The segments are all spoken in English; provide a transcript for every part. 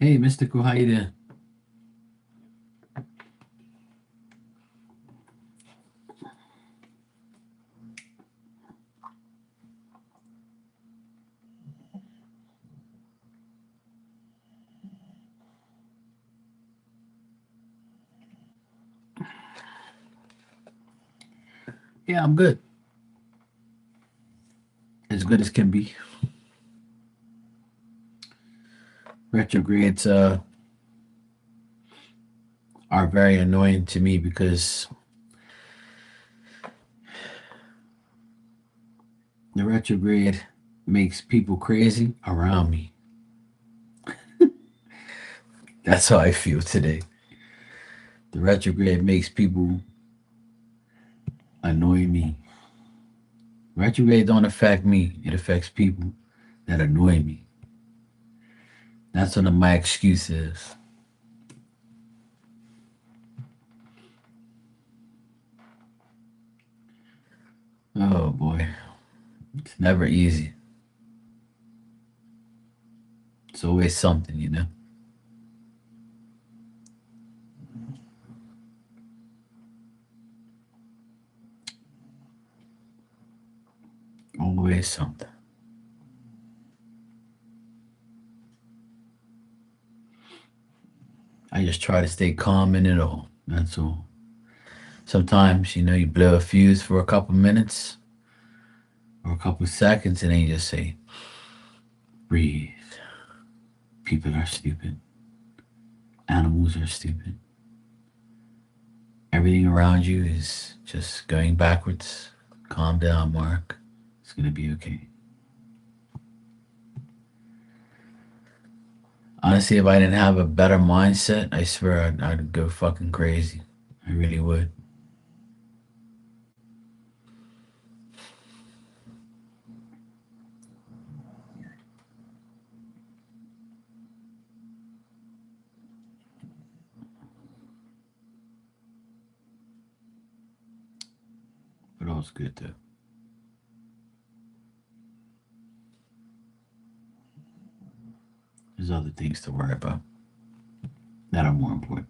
Hey, Mystical, how you doing? Yeah, I'm good. As good as can be. Retrogrades are very annoying to me because the retrograde makes people crazy around me. That's how I feel today. The retrograde makes people annoy me. Retrograde don't affect me. It affects people that annoy me. That's one of my excuses. Oh boy. It's never easy. It's always something, you know? Always something. I just try to stay calm in it all. That's all. Sometimes, you blow a fuse for a couple minutes or a couple seconds and then you just say, breathe. People are stupid. Animals are stupid. Everything around you is just going backwards. Calm down, Mark. It's going to be okay. Honestly, if I didn't have a better mindset, I swear I'd go fucking crazy. I really would. But all's good, though. There's other things to worry about that are more important.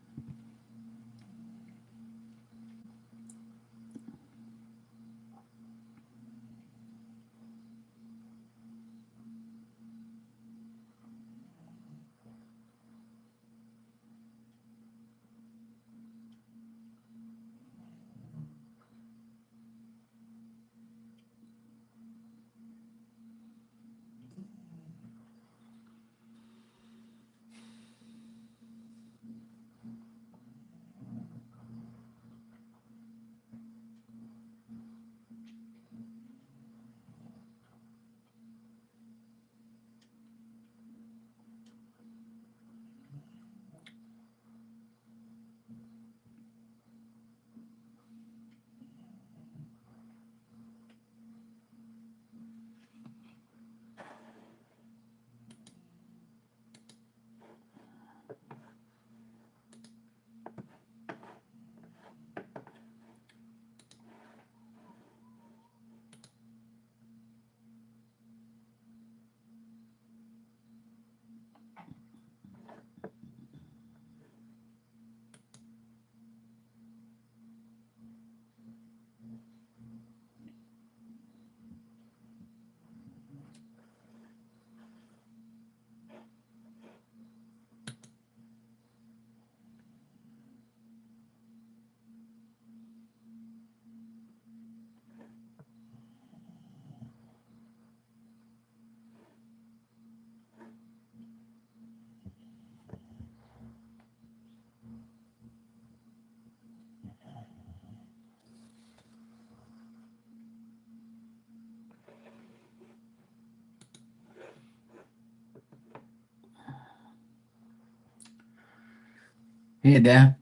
Hey, Dan.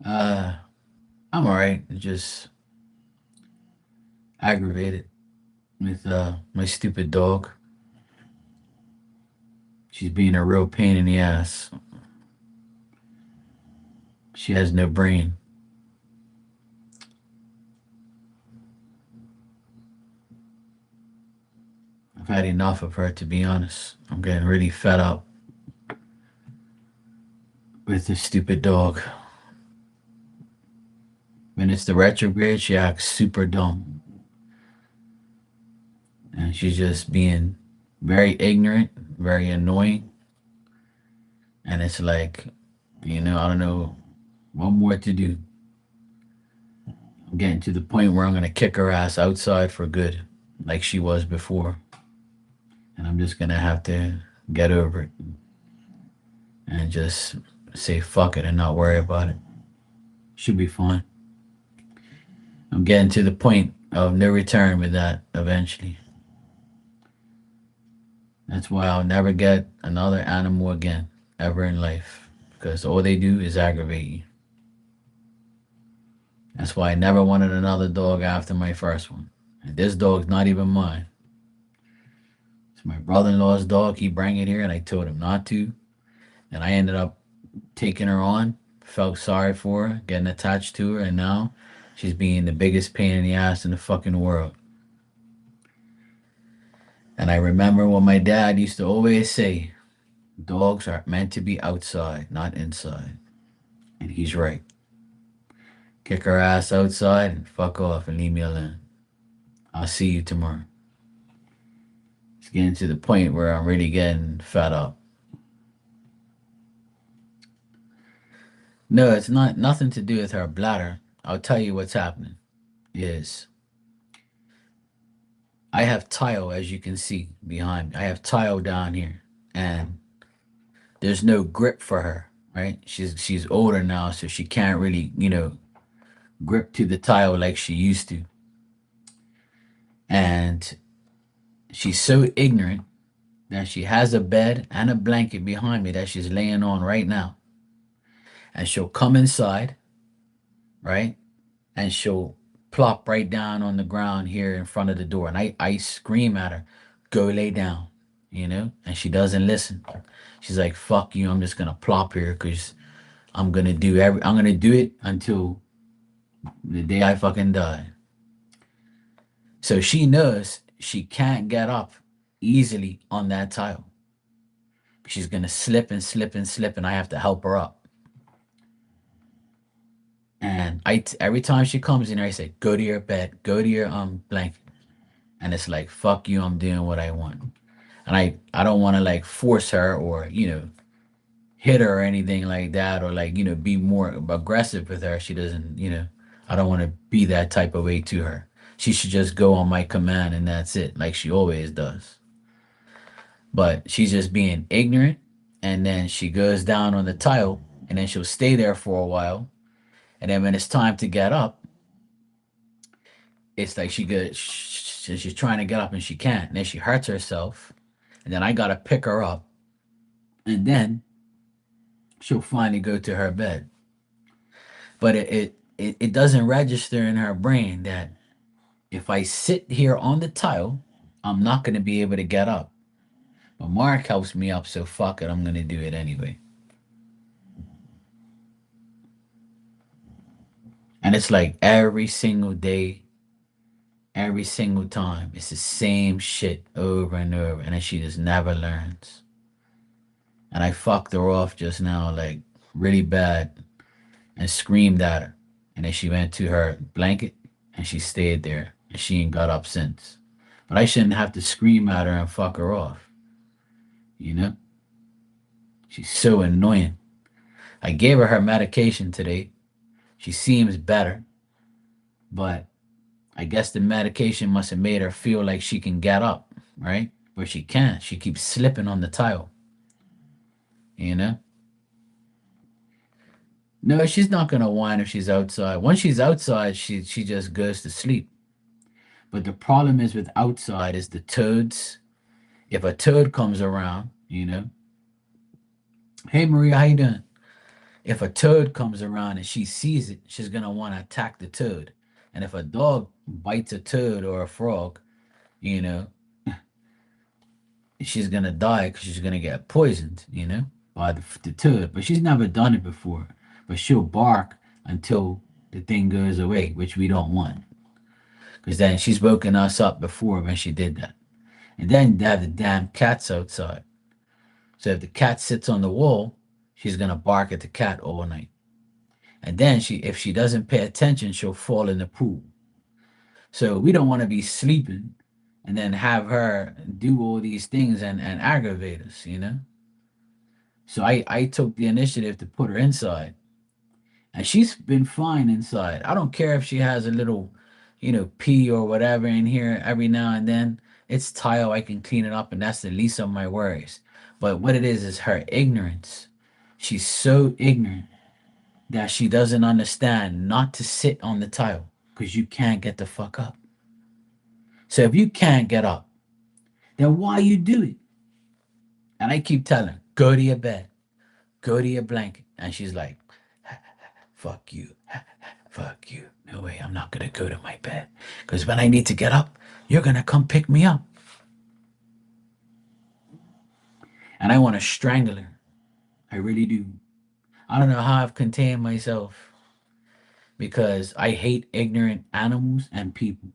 Uh, I'm all right. Just aggravated with my stupid dog. She's being a real pain in the ass. She has no brain. I've had enough of her, to be honest. I'm getting really fed up with this stupid dog. When it's the retrograde, she acts super dumb. And she's just being very ignorant, very annoying. And it's like, I don't know what more to do. I'm getting to the point where I'm going to kick her ass outside for good, like she was before. And I'm just going to have to get over it and just say fuck it and not worry about it. Should be fine. I'm getting to the point of no return with that eventually. That's why I'll never get another animal again, ever in life, because all they do is aggravate you. That's why I never wanted another dog after my first one. And this dog's not even mine. It's my brother-in-law's dog. He brought it here, and I told him not to. And I ended up taking her on. Felt sorry for her, getting attached to her, and now she's being the biggest pain in the ass in the fucking world. And I remember what my dad used to always say: dogs are meant to be outside, not inside. And he's right. Kick her ass outside and fuck off and leave me alone. I'll see you tomorrow. It's getting to the point where I'm really getting fed up. No, it's not nothing to do with her bladder. I'll tell you what's happening. Is I have tile, as you can see behind me. I have tile down here, and there's no grip for her. Right? She's older now, so she can't really grip to the tile like she used to. And she's so ignorant that she has a bed and a blanket behind me that she's laying on right now. And she'll come inside, right? And she'll plop right down on the ground here in front of the door. And I scream at her, go lay down, And she doesn't listen. She's like, fuck you, I'm just gonna plop here because I'm gonna do it until the day I fucking die. So she knows she can't get up easily on that tile. She's gonna slip and slip and slip, and I have to help her up. And every time she comes in there, I say, "Go to your bed, go to your blanket," and it's like, "Fuck you, I'm doing what I want." And I don't want to like force her or hit her or anything like that, or like be more aggressive with her. She doesn't, I don't want to be that type of way to her. She should just go on my command and that's it, like she always does. But she's just being ignorant, and then she goes down on the tile, and then she'll stay there for a while, and then when it's time to get up, it's like she's trying to get up and she can't, and then she hurts herself, and then I gotta pick her up, and then she'll finally go to her bed. But it doesn't register in her brain that if I sit here on the tile, I'm not gonna be able to get up. But Mark helps me up, so fuck it, I'm gonna do it anyway. And it's like every single day, every single time, it's the same shit over and over, and then she just never learns. And I fucked her off just now, like really bad, and screamed at her. And then she went to her blanket and she stayed there, and she ain't got up since. But I shouldn't have to scream at her and fuck her off, you know? She's so annoying. I gave her medication today. She seems better, but I guess the medication must have made her feel like she can get up, right? But she can't. She keeps slipping on the tile, you know? No, she's not gonna whine if she's outside. Once she's outside, she just goes to sleep. But the problem is with outside is the toads. If a toad comes around, hey Maria, how you doing? If a toad comes around and she sees it, she's gonna want to attack the toad. And if a dog bites a toad or a frog, you know, she's gonna die because she's gonna get poisoned, by the toad. But she's never done it before. But she'll bark until the thing goes away, which we don't want. Because then she's woken us up before when she did that. And then they have the damn cats outside. So if the cat sits on the wall, she's gonna bark at the cat all night. And then if she doesn't pay attention, she'll fall in the pool. So we don't want to be sleeping and then have her do all these things and aggravate us, you know? So I took the initiative to put her inside. And she's been fine inside. I don't care if she has a little, pee or whatever in here every now and then. It's tile. I can clean it up, and that's the least of my worries. But what it is her ignorance. She's so ignorant that she doesn't understand not to sit on the tile because you can't get the fuck up. So if you can't get up, then why you do it? And I keep telling her, go to your bed, go to your blanket. And she's like, fuck you. Fuck you. No way, I'm not gonna go to my bed. Because when I need to get up, you're gonna come pick me up. And I want to strangle her. I really do. I don't know how I've contained myself because I hate ignorant animals and people,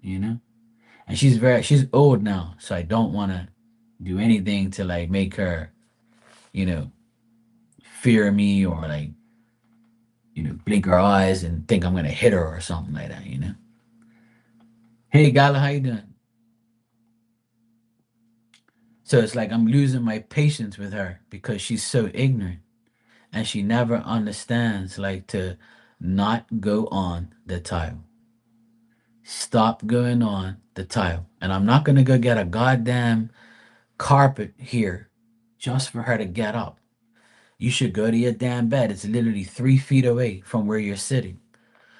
you know? And she's old now, so I don't want to do anything to like make her, you know, fear me or like, blink her eyes and think I'm gonna hit her or something like that, you know? Hey Gala, how you doing? So it's like I'm losing my patience with her because she's so ignorant and she never understands like to not go on the tile. Stop going on the tile. And I'm not gonna go get a goddamn carpet here just for her to get up. You should go to your damn bed. It's literally 3 feet away from where you're sitting.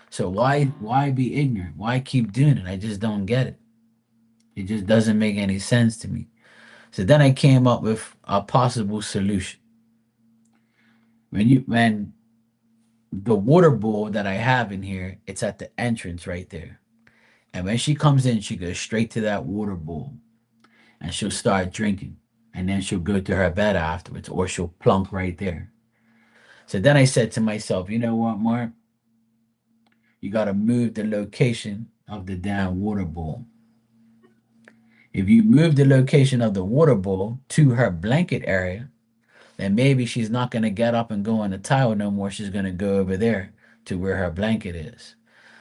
So why be ignorant? Why keep doing it? I just don't get it. It just doesn't make any sense to me. So then I came up with a possible solution. When the water bowl that I have in here, it's at the entrance right there. And when she comes in, she goes straight to that water bowl and she'll start drinking. And then she'll go to her bed afterwards, or she'll plunk right there. So then I said to myself, you know what, Mark? You got to move the location of the damn water bowl. If you move the location of the water bowl to her blanket area, then maybe she's not going to get up and go on the tile no more. She's going to go over there to where her blanket is.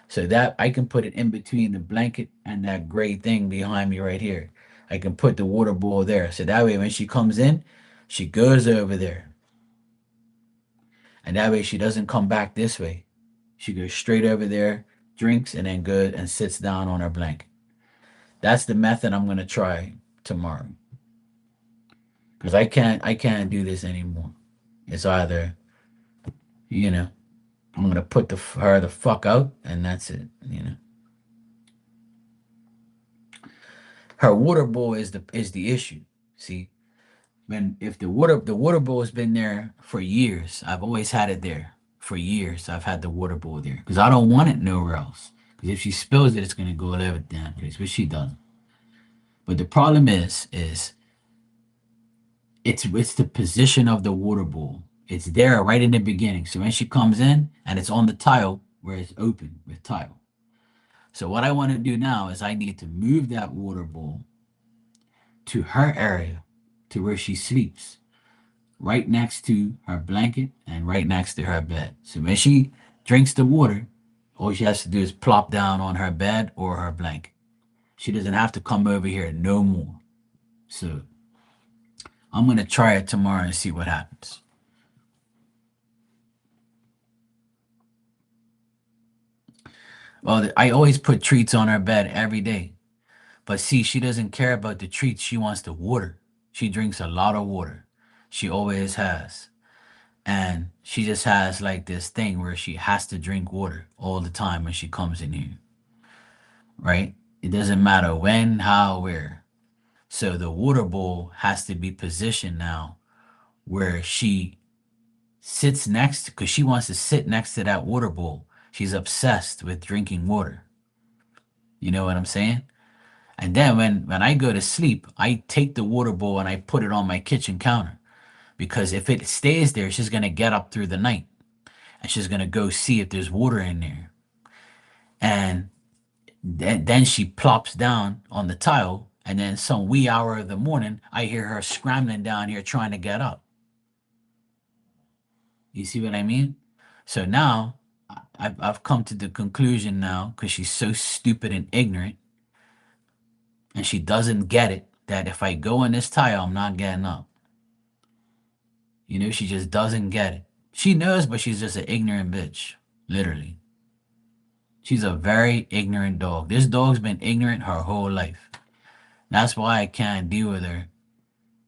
So that I can put it in between the blanket and that gray thing behind me right here. I can put the water bowl there. So that way when she comes in, she goes over there. And that way she doesn't come back this way. She goes straight over there, drinks, and then goes and sits down on her blanket. That's the method I'm gonna try tomorrow. Because I can't do this anymore. It's either, you know, I'm gonna put her the fuck out and that's it. Her water bowl is the issue. See, when if the water bowl has been there for years. I've always had it there for years. I've had the water bowl there because I don't want it nowhere else. Because if she spills it, it's gonna go all over the damn place, but she doesn't. But the problem is it's the position of the water bowl. It's there right in the beginning. So when she comes in and it's on the tile where it's open with tile. So what I want to do now is I need to move that water bowl to her area, to where she sleeps, right next to her blanket and right next to her bed. So when she drinks the water, all she has to do is plop down on her bed or her blanket. She doesn't have to come over here no more. So I'm gonna try it tomorrow and see what happens. Well, I always put treats on her bed every day. But see, she doesn't care about the treats. She wants the water. She drinks a lot of water. She always has. And she just has like this thing where she has to drink water all the time when she comes in here, right? It doesn't matter when, how, where. So the water bowl has to be positioned now where she sits next because she wants to sit next to that water bowl. She's obsessed with drinking water. You know what I'm saying? And then when I go to sleep, I take the water bowl and I put it on my kitchen counter because if it stays there, she's gonna get up through the night and she's gonna go see if there's water in there. And then she plops down on the tile And then some wee hour of the morning, I hear her scrambling down here trying to get up. You see what I mean? So now I've come to the conclusion now, because she's so stupid and ignorant, and she doesn't get it, that if I go in this tire, I'm not getting up. You know, she just doesn't get it. She knows, but she's just an ignorant bitch. Literally. She's a very ignorant dog. This dog's been ignorant her whole life. That's why I can't deal with her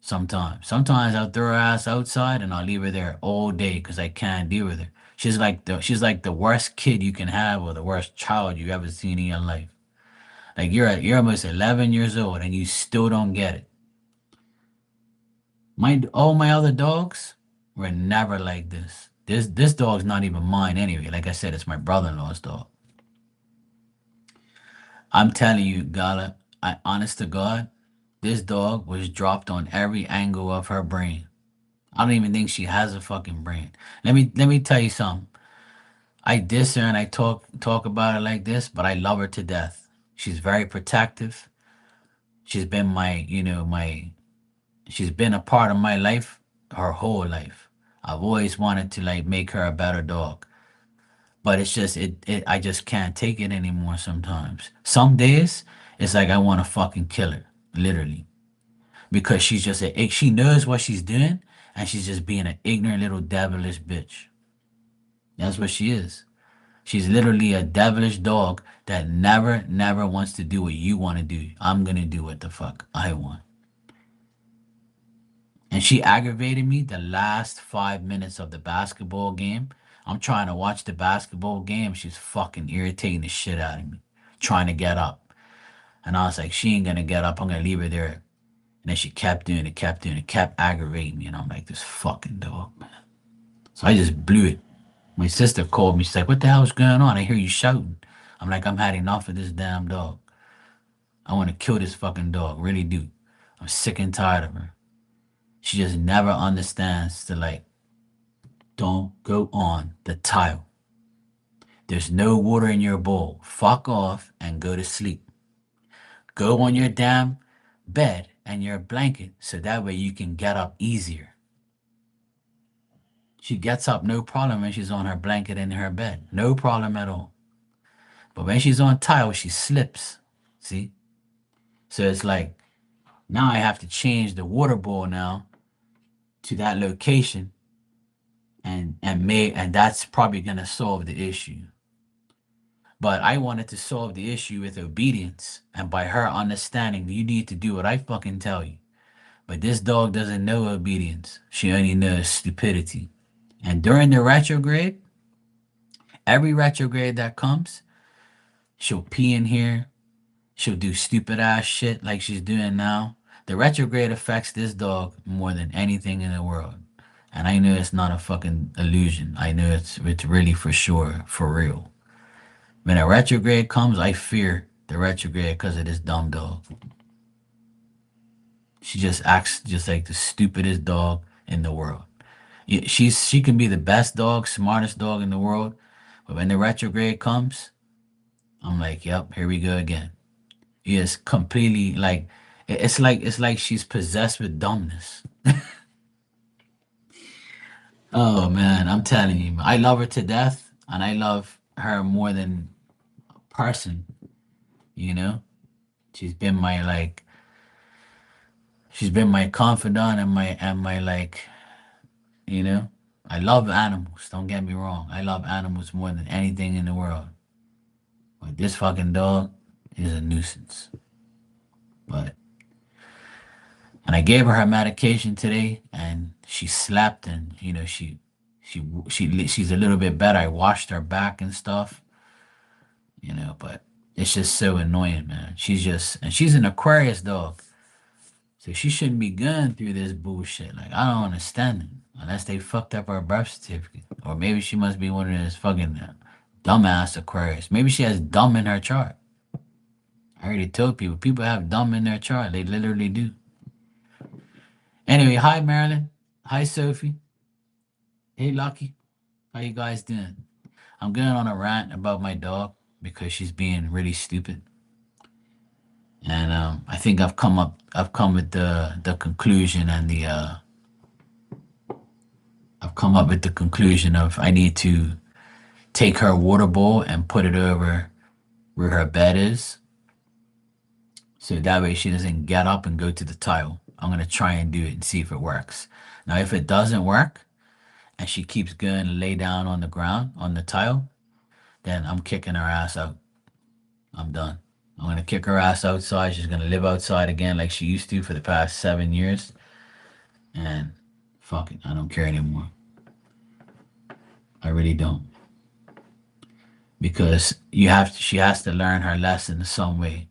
sometimes. Sometimes I'll throw her ass outside and I'll leave her there all day because I can't deal with her. She's like the worst kid you can have, or the worst child you ever seen in your life. Like you're almost 11 years old and you still don't get it. All my other dogs were never like this. This dog's not even mine anyway. Like I said, it's my brother-in-law's dog. I'm telling you, Gala, honest to God, this dog was dropped on every angle of her brain. I don't even think she has a fucking brain. Let me tell you something. I diss her and I talk about her like this, but I love her to death. She's very protective. She's been she's been a part of my life her whole life. I've always wanted to like make her a better dog. But it's just I just can't take it anymore sometimes. Some days it's like I want to fucking kill her, literally. Because she knows what she's doing, and she's just being an ignorant little devilish bitch. That's what she is. She's literally a devilish dog that never wants to do what you want to do. I'm gonna do what the fuck I want. And she aggravated me the last 5 minutes of the basketball game. I'm trying to watch the basketball game. She's fucking irritating the shit out of me, trying to get up. And I was like, she ain't gonna get up. I'm gonna leave her there. And then she kept doing it, kept aggravating me. And I'm like, this fucking dog, man. So I just blew it. My sister called me. She's like, what the hell is going on? I hear you shouting. I'm like, I'm had enough of this damn dog. I want to kill this fucking dog. Really do. I'm sick and tired of her. She just never understands to like, don't go on the tile. There's no water in your bowl. Fuck off and go to sleep. Go on your damn bed and your blanket so that way you can get up easier. She gets up no problem when she's on her blanket in her bed. No problem at all. But when she's on tile, she slips. See? So it's like now I have to change the water bowl now to that location, and that's probably gonna solve the issue. But I wanted to solve the issue with obedience and by her understanding you need to do what I fucking tell you. But this dog doesn't know obedience. She only knows stupidity. And during the retrograde, every retrograde that comes, she'll pee in here. She'll do stupid ass shit like she's doing now. The retrograde affects this dog more than anything in the world. And I know it's not a fucking illusion. I know it's really for sure, for real. When a retrograde comes, I fear the retrograde because of this dumb dog. She just acts just like the stupidest dog in the world. Yeah, she can be the best dog, smartest dog in the world, but when the retrograde comes, I'm like, yep, here we go again. He is completely like it's like she's possessed with dumbness. Oh man, I'm telling you, I love her to death, and I love her more than a person. You know, she's been my like, she's been my confidant and my like, you know. I love animals. Don't get me wrong. I love animals more than anything in the world. But this fucking dog is a nuisance. But and I gave her medication today, and she slept, and she's a little bit better. I washed her back and stuff, but it's just so annoying, man. She's an Aquarius dog, so she shouldn't be going through this bullshit. Like I don't understand it unless they fucked up her birth certificate, or maybe she must be one of those fucking dumbass Aquarius. Maybe she has dumb in her chart. I already told people have dumb in their chart. They literally do. Anyway, hi Marilyn. Hi Sophie. Hey Lucky. How you guys doing? I'm going on a rant about my dog because she's being really stupid. And I think I've come with the conclusion and I've come up with the conclusion of I need to take her water bowl and put it over where her bed is, so that way she doesn't get up and go to the tile. I'm gonna try and do it and see if it works. Now, if it doesn't work and she keeps going to lay down on the ground on the tile, then I'm kicking her ass out. I'm done. I'm gonna kick her ass outside. She's gonna live outside again like she used to for the past 7 years. And fuck it, I don't care anymore. I really don't. Because she has to learn her lesson in some way.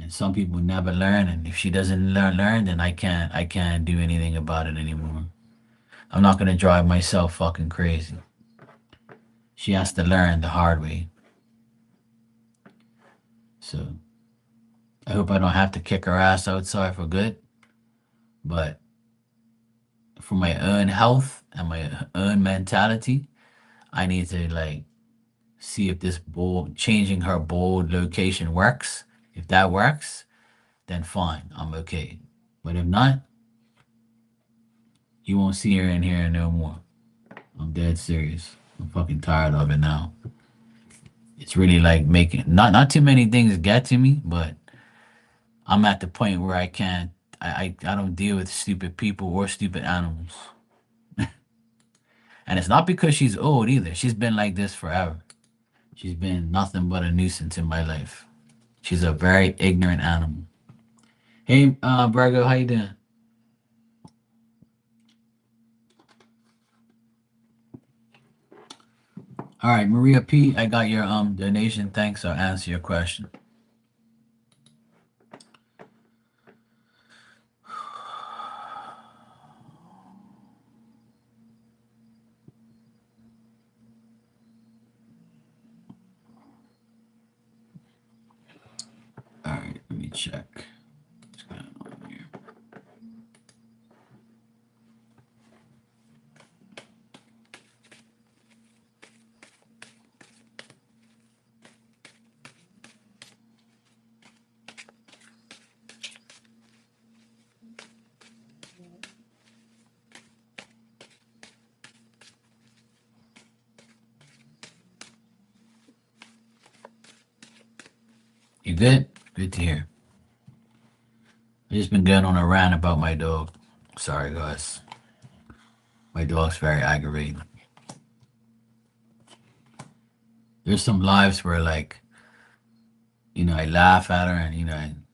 And some people never learn, and if she doesn't learn, then I can't do anything about it anymore. I'm not gonna drive myself fucking crazy. She has to learn the hard way. So I hope I don't have to kick her ass outside for good. But for my own health and my own mentality, I need to like see if this bowl changing her bowl location works. If that works, then fine, I'm okay. But if not, you won't see her in here no more. I'm dead serious. I'm fucking tired of it now. It's really like making not too many things get to me, but I'm at the point where I can't. I don't deal with stupid people or stupid animals. And it's not because she's old either. She's been like this forever. She's been nothing but a nuisance in my life. She's a very ignorant animal. Hey, Virgo, how you doing? All right, Maria P, I got your donation. Thanks. I'll answer your question. All right, let me check. What's going on here? You good? Good to hear. I just been going on a rant about my dog. Sorry, guys. My dog's very aggravating. There's some lives where, like, I laugh at her and,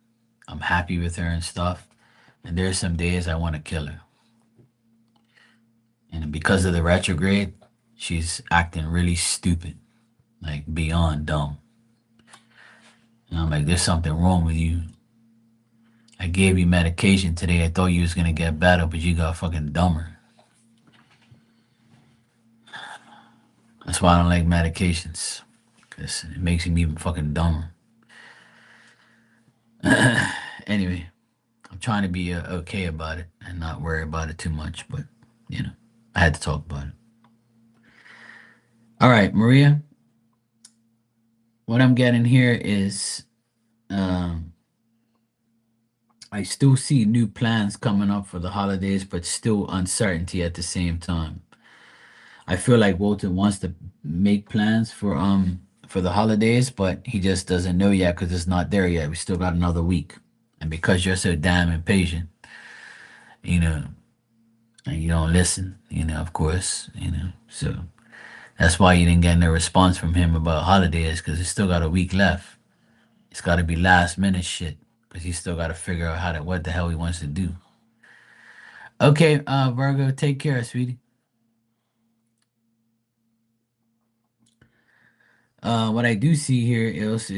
I'm happy with her and stuff. And there's some days I want to kill her. And because of the retrograde, she's acting really stupid, like beyond dumb. And I'm like, there's something wrong with you. I gave you medication today. I thought you was gonna get better, but you got fucking dumber. That's why I don't like medications, cause it makes me even fucking dumber. Anyway, I'm trying to be okay about it and not worry about it too much, but you know, I had to talk about it. All right, Maria, what I'm getting here is um, I still see new plans coming up for the holidays, but still uncertainty at the same time. I feel like Walter wants to make plans for the holidays, but he just doesn't know yet because it's not there yet. We still got another week, and because you're so damn impatient, you know, and you don't listen, of course, so that's why you didn't get no response from him about holidays because he's still got a week left. It's got to be last minute shit because he's still got to figure out what the hell he wants to do. Okay, Virgo, take care, sweetie. What I do see here is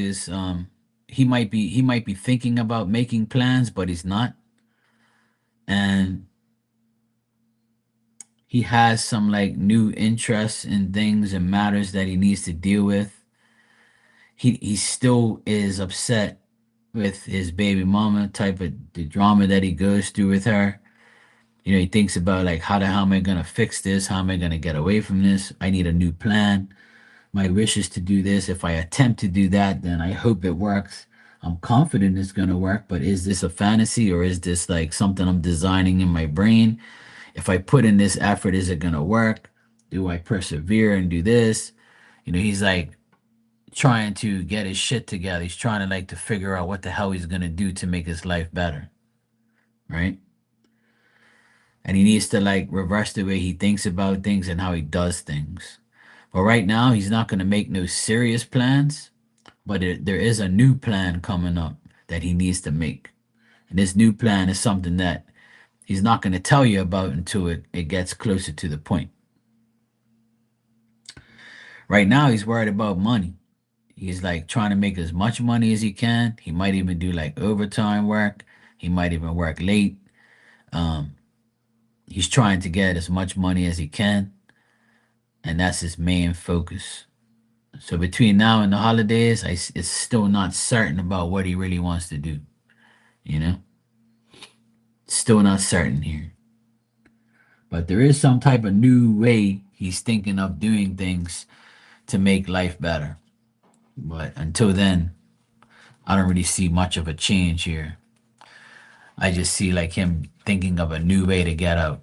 he might be thinking about making plans, but he's not, and he has some like new interests in things and matters that he needs to deal with. He still is upset with his baby mama, type of the drama that he goes through with her. He thinks about like how am I gonna fix this? How am I gonna get away from this? I need a new plan. My wish is to do this. If I attempt to do that, then I hope it works. I'm confident it's gonna work, but is this a fantasy or is this like something I'm designing in my brain? If I put in this effort, is it gonna work? Do I persevere and do this? He's like trying to get his shit together. He's trying to like to figure out what the hell he's gonna do to make his life better, right? And he needs to like reverse the way he thinks about things and how he does things. But right now, he's not gonna make no serious plans. But there is a new plan coming up that he needs to make, and this new plan is something that he's not going to tell you about until it gets closer to the point. Right now, he's worried about money. He's like trying to make as much money as he can. He might even do like overtime work. He might even work late. Um, he's trying to get as much money as he can, and that's his main focus. So between now and the holidays, it's still not certain about what he really wants to do. You know, still not certain here. But there is some type of new way he's thinking of doing things to make life better. But until then, I don't really see much of a change here. I just see like him thinking of a new way to get out.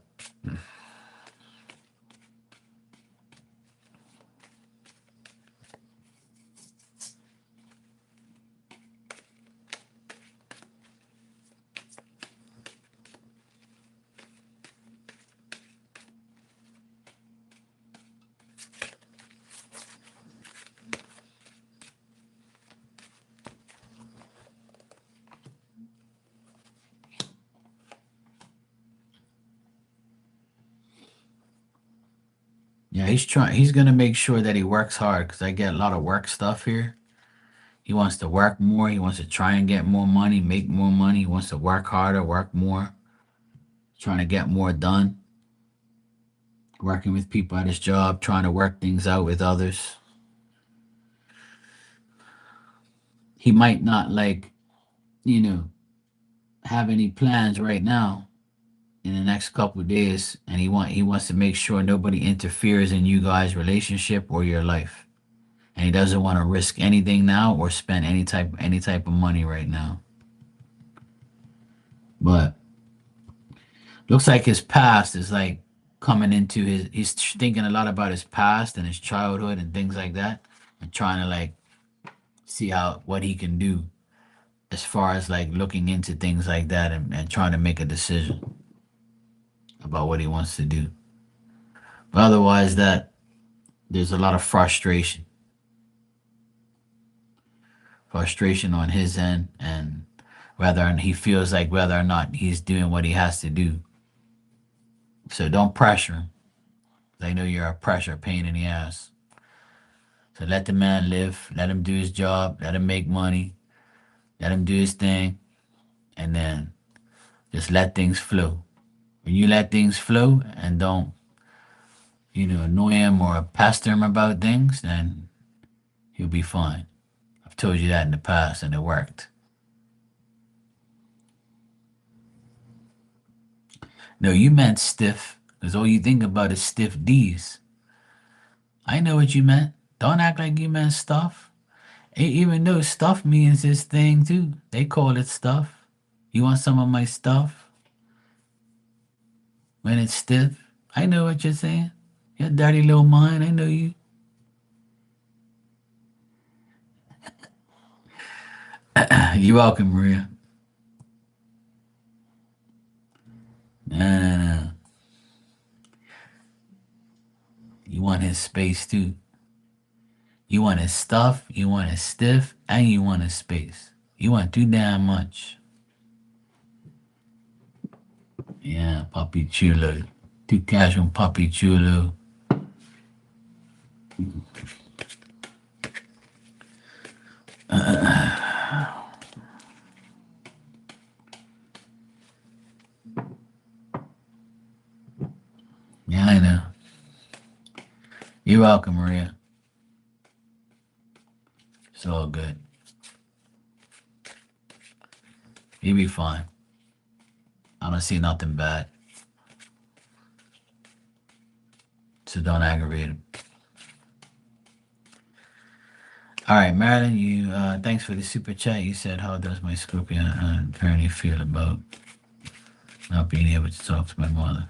Yeah, he's trying. He's gonna make sure that he works hard because I get a lot of work stuff here. He wants to work more. He wants to try and get more money, make more money. He wants to work harder, work more, trying to get more done. Working with people at his job, trying to work things out with others. He might not like, you know, have any plans right now in the next couple of days, and he wants to make sure nobody interferes in you guys' relationship or your life, and he doesn't want to risk anything now or spend any type of money right now. But looks like his past is like coming into his. He's thinking a lot about his past and his childhood and things like that, and trying to like see how what he can do as far as like looking into things like that and trying to make a decision about what he wants to do. But otherwise, that there's a lot of frustration on his end, and whether he feels like whether or not he's doing what he has to do. So don't pressure him. I know you're a pressure pain in the ass. So let the man live. Let him do his job. Let him make money. Let him do his thing, and then just let things flow. When you let things flow and don't, annoy him or pester him about things, then he'll be fine. I've told you that in the past, and it worked. No, you meant stiff, because all you think about is stiff D's. I know what you meant. Don't act like you meant stuff. Even though stuff means this thing too. They call it stuff. You want some of my stuff when it's stiff? I know what you're saying. Your dirty little mind. I know you. You're welcome, Maria. No, no, no. You want his space too. You want his stuff, you want his stiff, and you want his space. You want too damn much. Yeah, Papi Chulo. Too casual, Papi Chulo. Yeah, I know. You're welcome, Maria. It's all good. You'll be fine. I don't see nothing bad. So don't aggravate him. All right, Marilyn, you thanks for the super chat. You said, "How does my Scorpion apparently feel about not being able to talk to my mother?"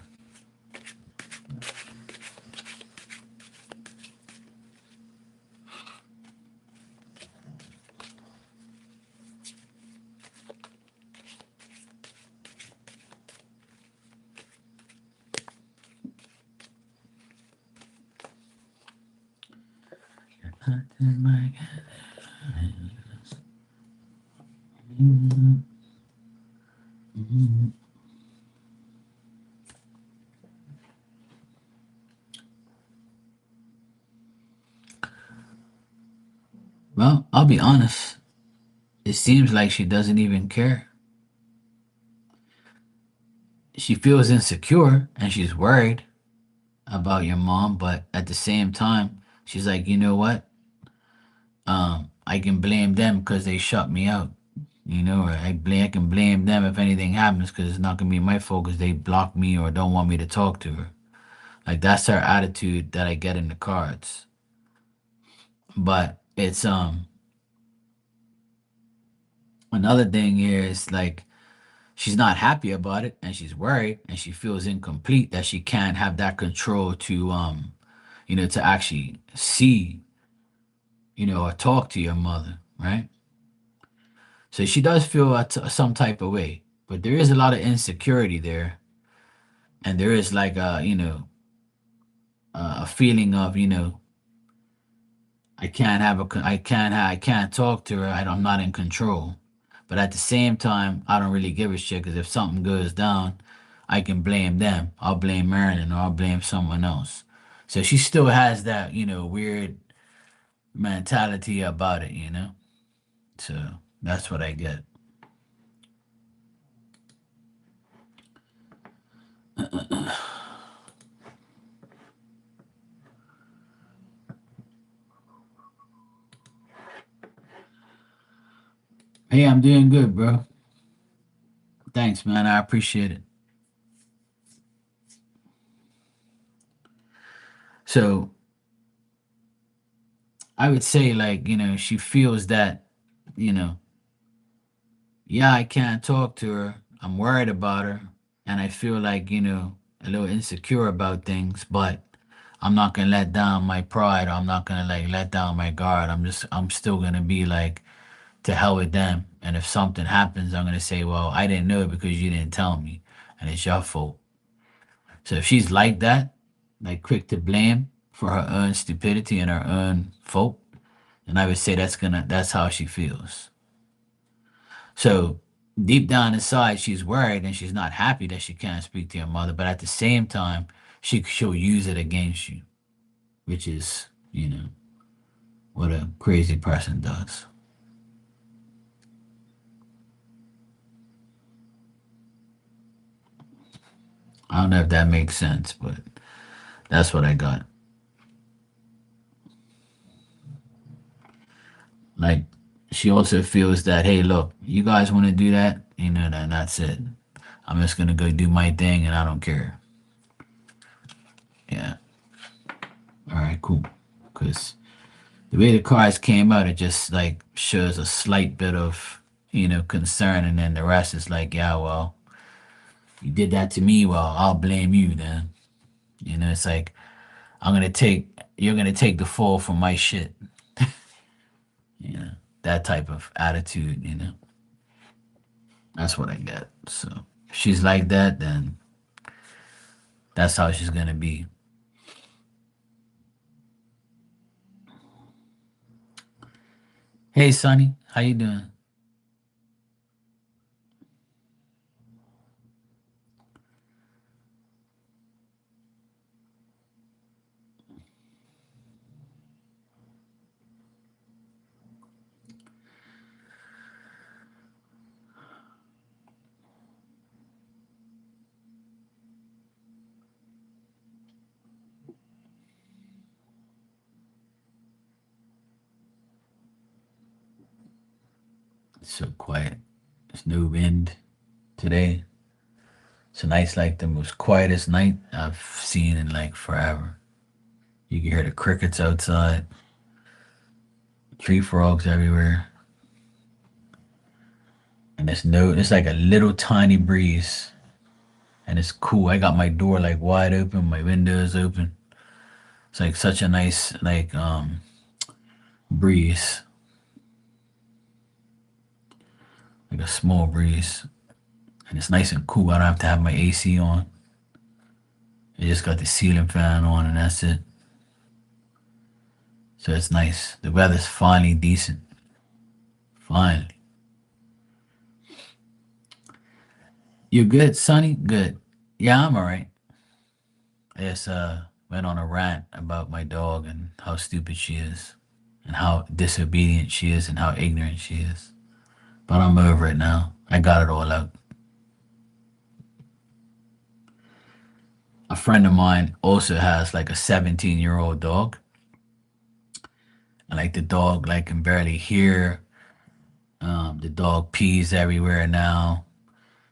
Well, I'll be honest. It seems like she doesn't even care. She feels insecure and she's worried about your mom, but at the same time, she's like, you know what? I can blame them because they shut me out. Or I can blame them if anything happens because it's not gonna be my fault because they block me or don't want me to talk to her. Like that's her attitude that I get in the cards. But it's another thing here is like she's not happy about it and she's worried and she feels incomplete that she can't have that control to to actually see, or talk to your mother, right? So she does feel some type of way, but there is a lot of insecurity there, and there is like a feeling of I can't talk to her. I'm not in control, but at the same time, I don't really give a shit because if something goes down, I can blame them. I'll blame Marilyn or I'll blame someone else. So she still has that weird mentality about it. So that's what I get. Hey, I'm doing good, bro. Thanks, man. I appreciate it. So I would say, like, she feels that, you know, yeah, I can't talk to her. I'm worried about her. And I feel like, a little insecure about things, but I'm not gonna let down my pride or I'm not gonna like let down my guard. I'm still gonna be like, to hell with them. And if something happens, I'm gonna say, well, I didn't know it because you didn't tell me. And it's your fault. So if she's like that, like quick to blame for her own stupidity and her own fault, then I would say that's how she feels. So deep down inside, she's worried and she's not happy that she can't speak to your mother. But at the same time, she'll use it against you, which is what a crazy person does. I don't know if that makes sense, but that's what I got. Like she also feels that, hey, look, you guys want to do that, then that's it. I'm just gonna go do my thing and I don't care. Yeah. All right, cool. Because the way the cards came out, it just like shows a slight bit of concern, and then the rest is like, yeah, well, you did that to me, well, I'll blame you then. It's like you're gonna take the fall for my shit. You know, that type of attitude. That's what I get. So if she's like that, then that's how she's gonna be. Hey, Sonny, how you doing? It's so quiet. There's no wind today. Tonight's like the most quietest night I've seen in like forever. You can hear the crickets outside. Tree frogs everywhere. And it's like a little tiny breeze. And it's cool. I got my door like wide open, my windows open. It's like such a nice breeze. Like a small breeze. And it's nice and cool. I don't have to have my AC on. I just got the ceiling fan on and that's it. So it's nice. The weather's finally decent. Finally. You good, Sonny? Good. Yeah, I'm alright. I just went on a rant about my dog and how stupid she is and how disobedient she is and how ignorant she is. But I'm over it now. I got it all out. A friend of mine also has like a 17-year-old dog. And like the dog like can barely hear. The dog pees everywhere now.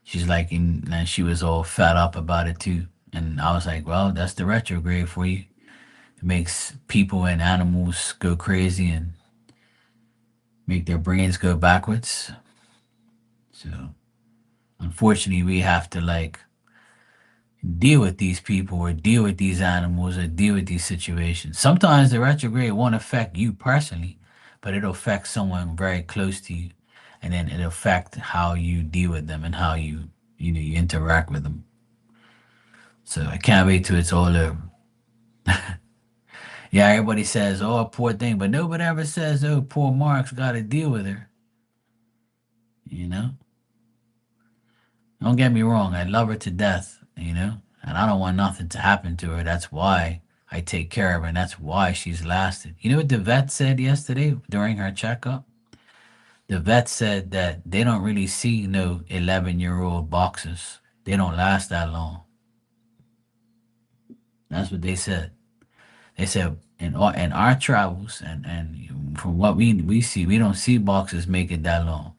She's like, and she was all fed up about it too. And I was like, well, that's the retrograde for you. It makes people and animals go crazy and make their brains go backwards. So unfortunately, we have to like deal with these people or deal with these animals or deal with these situations. Sometimes the retrograde won't affect you personally, but it'll affect someone very close to you, and then it'll affect how you deal with them and how you interact with them. So I can't wait till it's all over. Yeah, everybody says, "Oh, poor thing," but nobody ever says, "Oh, poor Mark's got to deal with her." You know, don't get me wrong. I love her to death. And I don't want nothing to happen to her. That's why I take care of her, and that's why she's lasted. You know what the vet said yesterday during her checkup? The vet said that they don't really see no 11-year-old boxers. They don't last that long. That's what they said. They said in our travels and from what we see, we don't see boxers make it that long.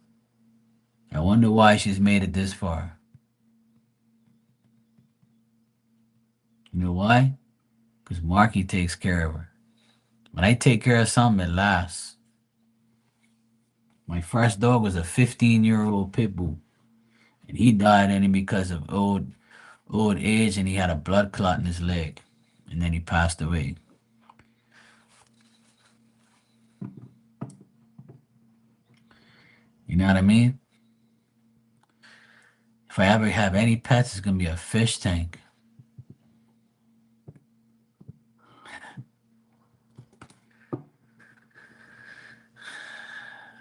I wonder why she's made it this far. You know why? Because Marky takes care of her. When I take care of something, it lasts. My first dog was a 15-year-old pit bull, and he died in it because of old age, and he had a blood clot in his leg, and then he passed away. You know what I mean? If I ever have any pets, it's gonna be a fish tank.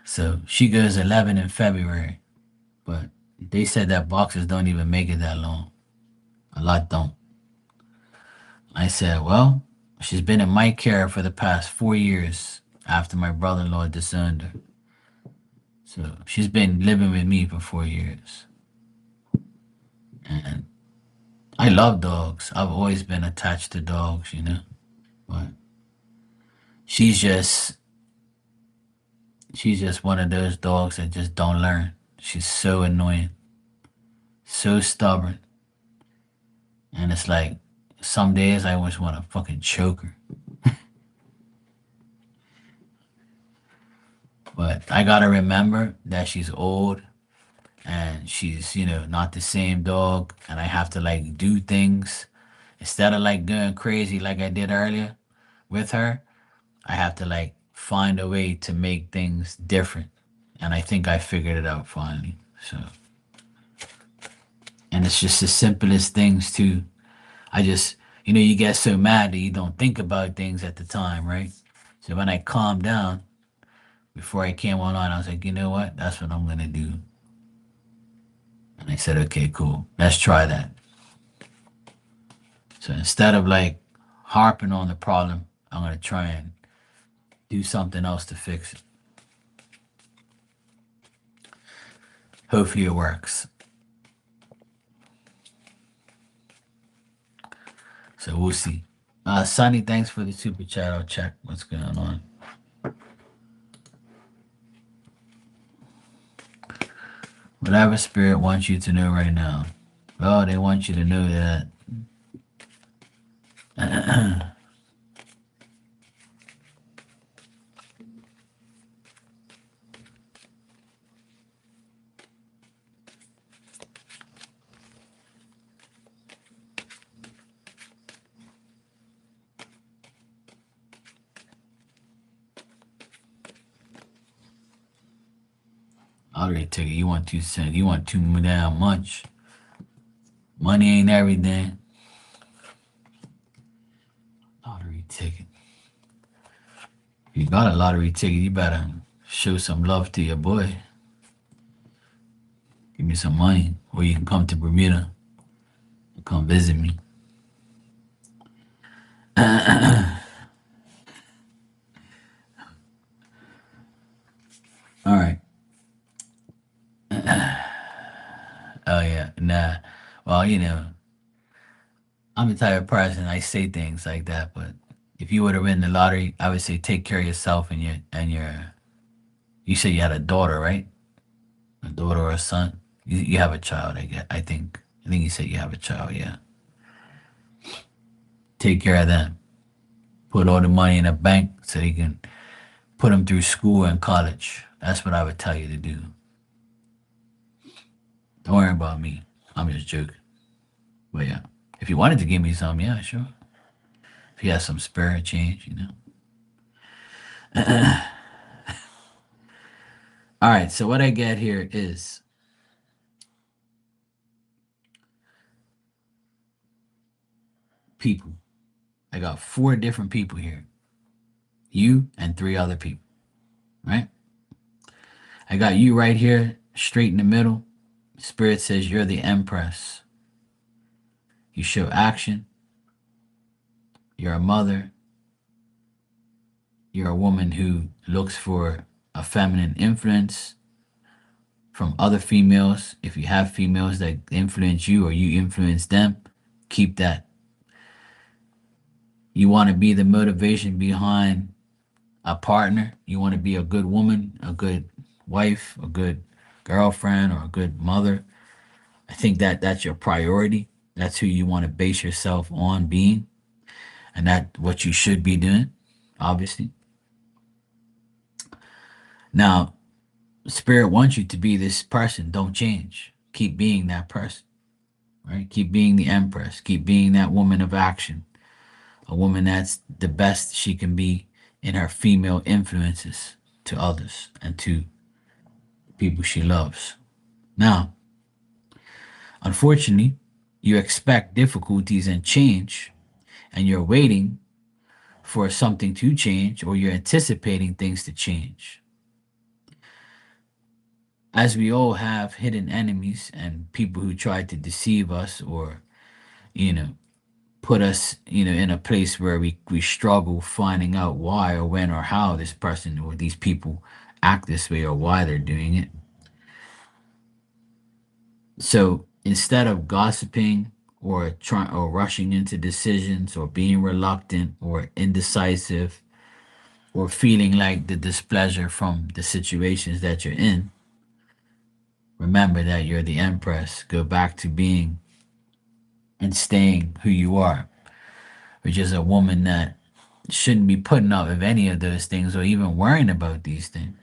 So she goes 11 in February, but they said that boxers don't even make it that long. A lot don't. I said, well, she's been in my care for the past 4 years after my brother-in-law disowned her. So she's been living with me for 4 years. And I love dogs. I've always been attached to dogs. But she's just she's just one of those dogs that just don't learn. She's so annoying, so stubborn. And it's like some days I always want to fucking choke her. But I gotta remember that she's old and she's not the same dog and I have to like do things instead of like going crazy like I did earlier with her. I have to like find a way to make things different. And I think I figured it out finally. So, and it's just the simplest things too. I just, you get so mad that you don't think about things at the time, right? So when I calmed down before I came online, I was like, you know what? That's what I'm gonna do. And I said, okay, cool. Let's try that. So instead of like harping on the problem, I'm gonna try and do something else to fix it. Hopefully it works. So we'll see. Sonny, thanks for the super chat. I'll check what's going on. Whatever spirit wants you to know right now. Well, they want you to know that Lottery ticket. You want 2 cents. You want too damn much. Money ain't everything. Lottery ticket. If you got a lottery ticket, you better show some love to your boy. Give me some money, or you can come to Bermuda and come visit me. All right. Oh yeah. Nah. Well, I'm the type of person I say things like that, but if you would have win the lottery, I would say take care of yourself and your. You said you had a daughter, right? A daughter or a son. You have a child. I get. I think. I think you said you have a child. Yeah. Take care of them. Put all the money in a bank so they can put them through school and college. That's what I would tell you to do. Don't worry about me. I'm just joking. But yeah, if you wanted to give me some, yeah, sure. If you have some spare change. All right. So what I get here is people. I got 4 different people here. You and 3 other people. Right. I got you right here, straight in the middle. Spirit says you're the Empress. You show action. You're a mother. You're a woman who looks for a feminine influence from other females. If you have females that influence you or you influence them, keep that. You want to be the motivation behind a partner. You want to be a good woman, a good wife, a good girlfriend, or a good mother. I think that that's your priority. That's who you want to base yourself on being, and that what you should be doing, obviously. Now, Spirit wants you to be this person. Don't change. Keep being that person, right? Keep being the Empress. Keep being that woman of action, a woman that's the best she can be in her female influences to others and to people she loves. Now, unfortunately, you expect difficulties and change, and you're waiting for something to change or you're anticipating things to change. As we all have hidden enemies and people who try to deceive us or, you know, put us, in a place where we struggle finding out why or when or how this person or these people act this way or why they're doing it. So instead of gossiping or trying or rushing into decisions or being reluctant or indecisive or feeling like the displeasure from the situations that you're in, remember that you're the Empress. Go back to being and staying who you are, which is a woman that shouldn't be putting up with any of those things or even worrying about these things.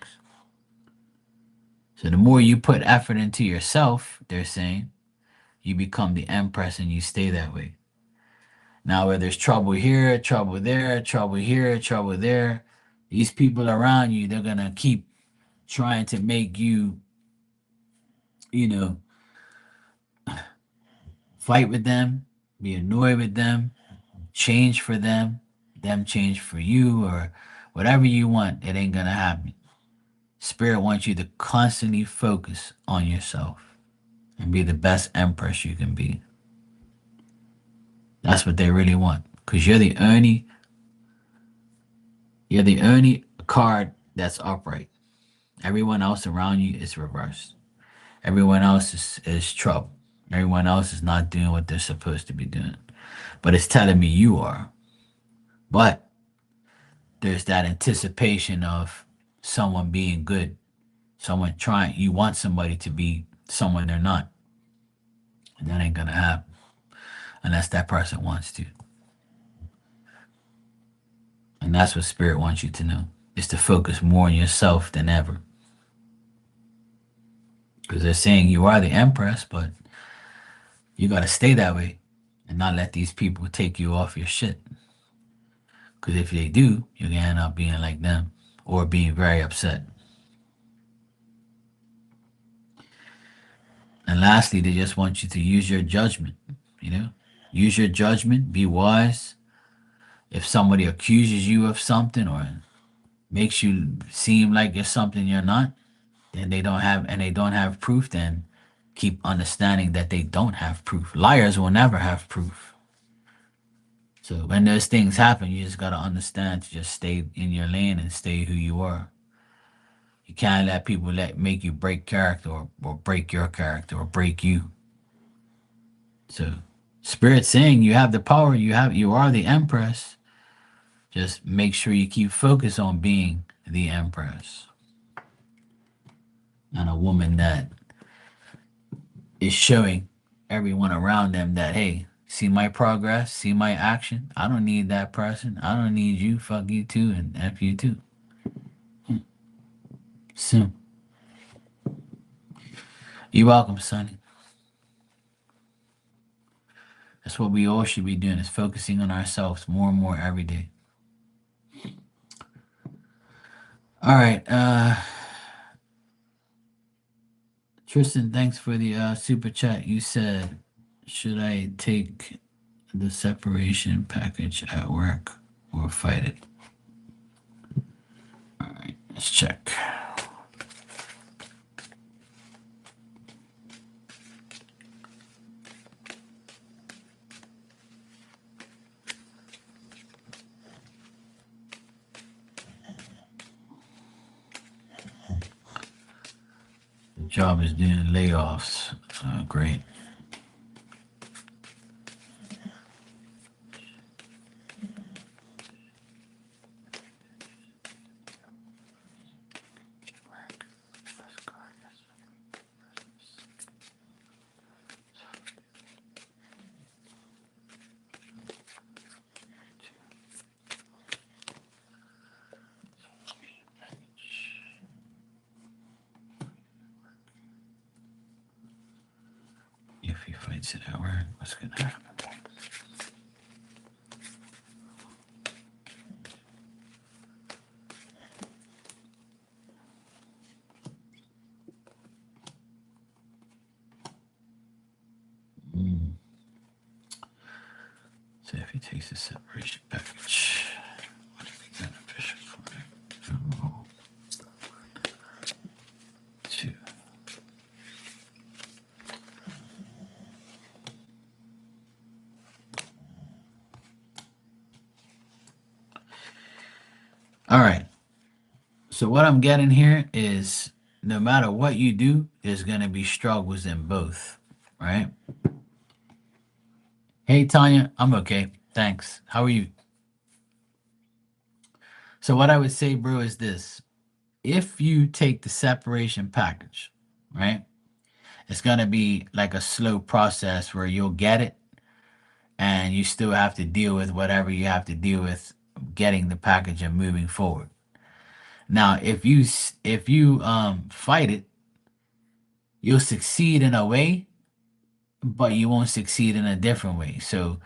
So the more you put effort into yourself, they're saying, you become the Empress and you stay that way. Now, where there's trouble here, trouble there, trouble here, trouble there, these people around you, they're going to keep trying to make you, you know, fight with them, be annoyed with them, change for them change for you, or whatever you want. It ain't going to happen. Spirit wants you to constantly focus on yourself and be the best Empress you can be. That's what they really want. Because you're the only card that's upright. Everyone else around you is reversed. Everyone else is trouble. Everyone else is not doing what they're supposed to be doing. But it's telling me you are. But there's that anticipation of someone being good. Someone trying, you want somebody to be someone they're not. And that ain't gonna happen unless that person wants to. And that's what Spirit wants you to know, is to focus more on yourself than ever. Because they're saying you are the Empress, but you gotta stay that way and not let these people take you off your shit. Because if they do, you're gonna end up being like them or being very upset. And lastly, they just want you to use your judgment, you know? Use your judgment, be wise. If somebody accuses you of something or makes you seem like you're something you're not, then they don't have proof, then keep understanding that they don't have proof. Liars will never have proof. So when those things happen, you just gotta understand to just stay in your lane and stay who you are. You can't let people make you break character or break your character or break you. So Spirit saying you have the power, you are the Empress. Just make sure you keep focus on being the Empress. And a woman that is showing everyone around them that, hey, see my progress, see my action. I don't need that person. I don't need you. Fuck you too, and F you too. So, you're welcome, Sonny. That's what we all should be doing, is focusing on ourselves more and more every day. All right. Tristan, thanks for the super chat. You said, should I take the separation package at work or fight it? All right, let's check. The job is doing layoffs. Great. If he fights it at work, what's going to happen? So if he takes the separation package, what would be beneficial for him? Oh, 2. All right. So what I'm getting here is no matter what you do, there's going to be struggles in both, right? Hey, Tanya, I'm okay. Thanks. How are you? So what I would say, bro, is this. If you take the separation package, right? It's going to be like a slow process where you'll get it and you still have to deal with whatever you have to deal with getting the package and moving forward. Now, if you fight it, you'll succeed in a way, but you won't succeed in a different way. So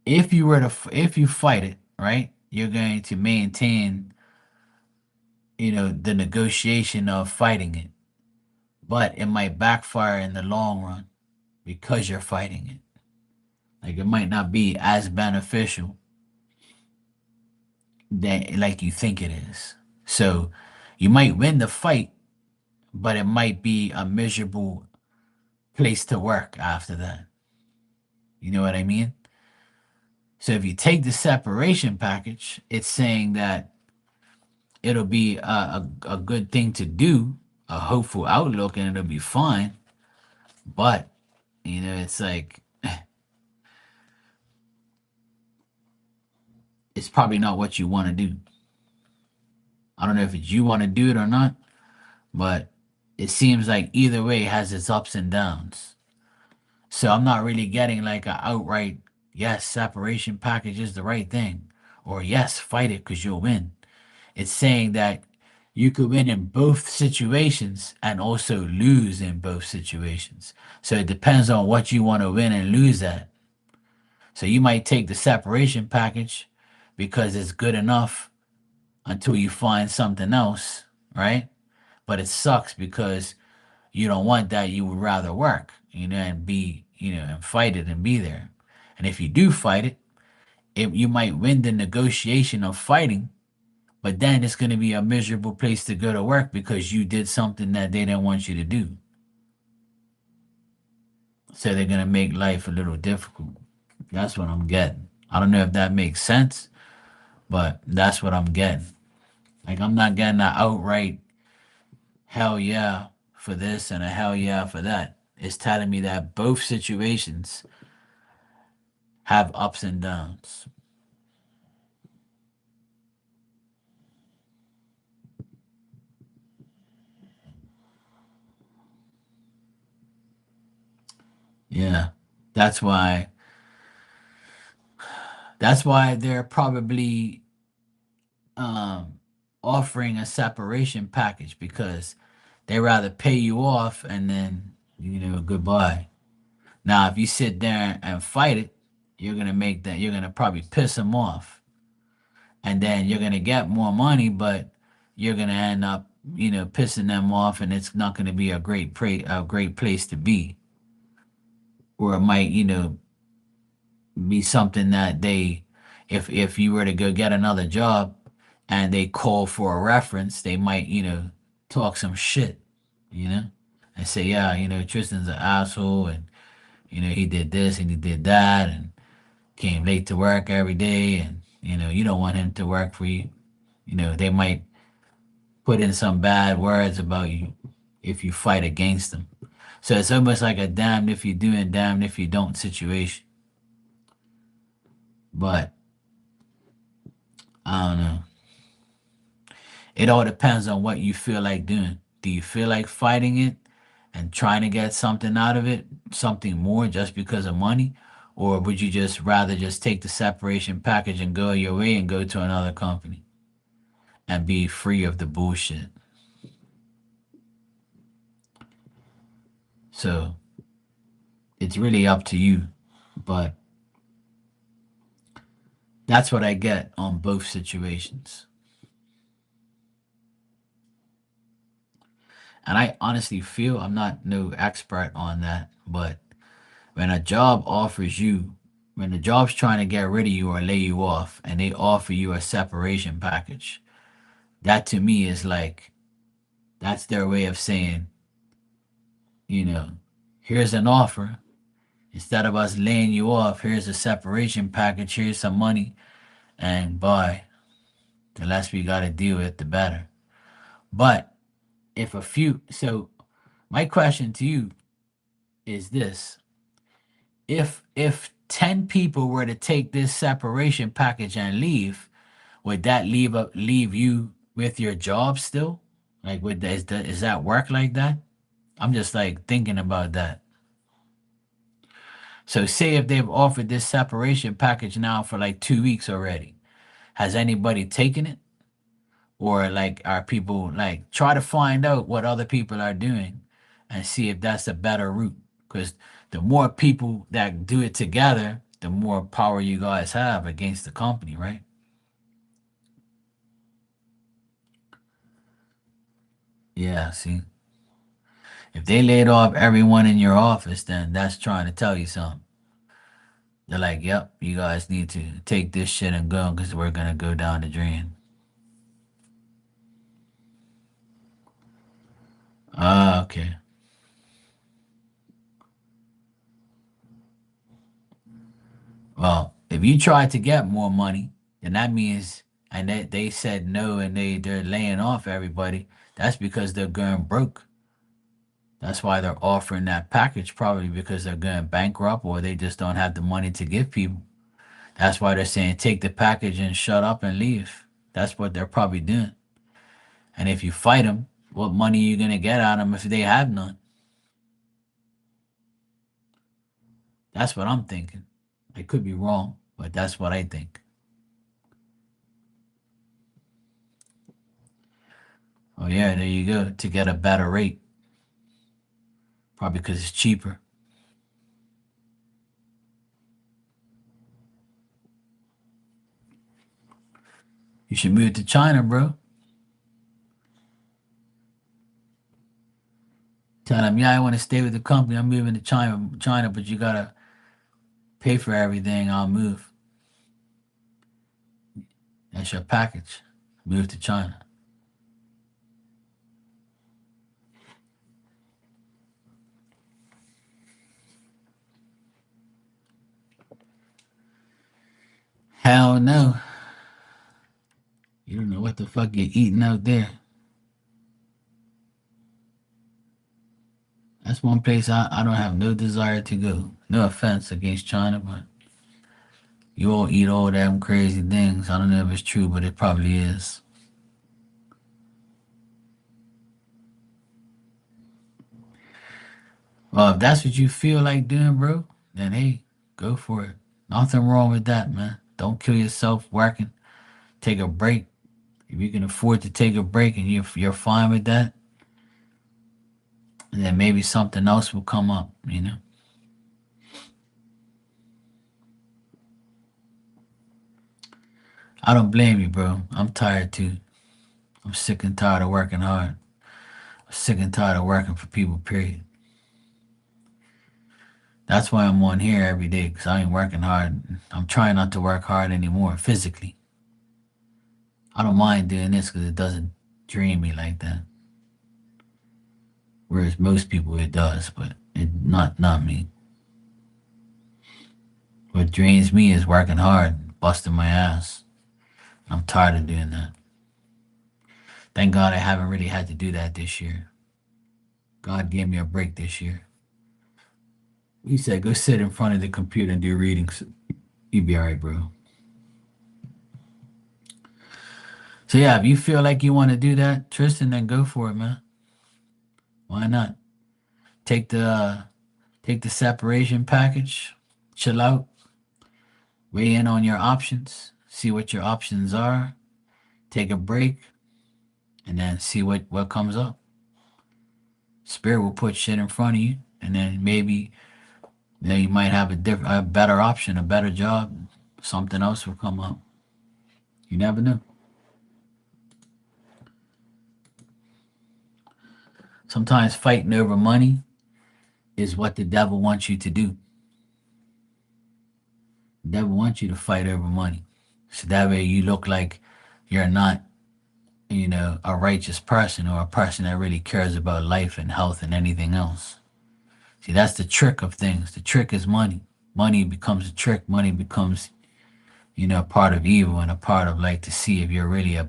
if you fight it, right, you're going to maintain, the negotiation of fighting it, but it might backfire in the long run because you're fighting it. Like it might not be as beneficial that like you think it is. So you might win the fight, but it might be a miserable place to work after that. You know what I mean? So if you take the separation package, it's saying that it'll be a good thing to do, a hopeful outlook, and it'll be fine. But, it's like, it's probably not what you want to do. I don't know if it's you want to do it or not, but it seems like either way has its ups and downs. So I'm not really getting like a outright, yes, separation package is the right thing, or yes, fight it because you'll win. It's saying that you could win in both situations and also lose in both situations. So it depends on what you want to win and lose at. So you might take the separation package because it's good enough until you find something else, right? But it sucks because You don't want that. You would rather work, and be, and fight it and be there. And if you do fight it, you might win the negotiation of fighting, but then it's going to be a miserable place to go to work because you did something that they didn't want you to do. So they're going to make life a little difficult. That's what I'm getting. I don't know if that makes sense, but that's what I'm getting. Like, I'm not getting an outright hell yeah for this and a hell yeah for that. It's telling me that both situations have ups and downs. Yeah. That's why they're probably um offering a separation package, because they rather pay you off and then, goodbye. Now, if you sit there and fight it, you're gonna probably piss them off, and then you're gonna get more money, but you're gonna end up, pissing them off, and it's not gonna be a great place to be, or it might, be something that if you were to go get another job and they call for a reference, they might, talk some shit, you know, and say, yeah, Tristan's an asshole, and he did this and he did that, and came late to work every day, and you don't want him to work for you. They might put in some bad words about you if you fight against them. So it's almost like a damned if you do and damned if you don't situation. But I don't know. It all depends on what you feel like doing. Do you feel like fighting it and trying to get something out of it, something more just because of money? Or would you just rather just take the separation package and go your way and go to another company and be free of the bullshit? So it's really up to you. But that's what I get on both situations. And I honestly feel, I'm not no expert on that, but when a job offers you, when the job's trying to get rid of you or lay you off, and they offer you a separation package, that to me is like, that's their way of saying, you know, here's an offer. Instead of us laying you off, here's a separation package, here's some money, and bye. The less we got to deal with, the better. But if a few, so my question to you is this: if 10 people were to take this separation package and leave, would that leave you with your job still? Like, is that work like that? I'm just like thinking about that. So say if they've offered this separation package now for like 2 weeks already, has anybody taken it? Or like, are people like, try to find out what other people are doing and see if that's a better route? Because the more people that do it together, the more power you guys have against the company, right? Yeah, see, if they laid off everyone in your office, then that's trying to tell you something. They're like, yep, you guys need to take this shit and go because we're going to go down the drain. Ah, okay. Well, if you try to get more money, then that means, and they said no, and they're laying off everybody. That's because they're going broke. That's why they're offering that package, probably because they're going bankrupt or they just don't have the money to give people. That's why they're saying take the package and shut up and leave. That's what they're probably doing. And if you fight them, what money are you gonna get out of them if they have none? That's what I'm thinking. I could be wrong, but that's what I think. Oh yeah, there you go. To get a better rate, probably because it's cheaper. You should move to China, bro. Tell them, yeah, I want to stay with the company. I'm moving to China, but you gotta pay for everything. I'll move. That's your package. Move to China. Hell no. You don't know what the fuck you're eating out there. That's one place I don't have no desire to go. No offense against China, but you all eat all them crazy things. I don't know if it's true, but it probably is. Well, if that's what you feel like doing, bro, then hey, go for it. Nothing wrong with that, man. Don't kill yourself working. Take a break. If you can afford to take a break and you're fine with that, then maybe something else will come up, you know? I don't blame you, bro. I'm tired too. I'm sick and tired of working hard. I'm sick and tired of working for people, period. That's why I'm on here every day, because I ain't working hard. I'm trying not to work hard anymore physically. I don't mind doing this because it doesn't drain me like that. Whereas most people it does, but not me. What drains me is working hard, busting my ass. I'm tired of doing that. Thank God I haven't really had to do that this year. God gave me a break this year. He said, go sit in front of the computer and do readings. You be all right, bro. So yeah, if you feel like you want to do that, Tristan, then go for it, man. Why not? Take the uh, take the separation package, chill out, weigh in on your options, see what your options are, take a break, and then see what comes up. Spirit will put shit in front of you, and then maybe you might have a better option, a better job. Something else will come up. You never know. Sometimes fighting over money is what the devil wants you to do. The devil wants you to fight over money. So that way you look like you're not, a righteous person or a person that really cares about life and health and anything else. See, that's the trick of things. The trick is money. Money becomes a trick. Money becomes, a part of evil and a part of like to see if you're really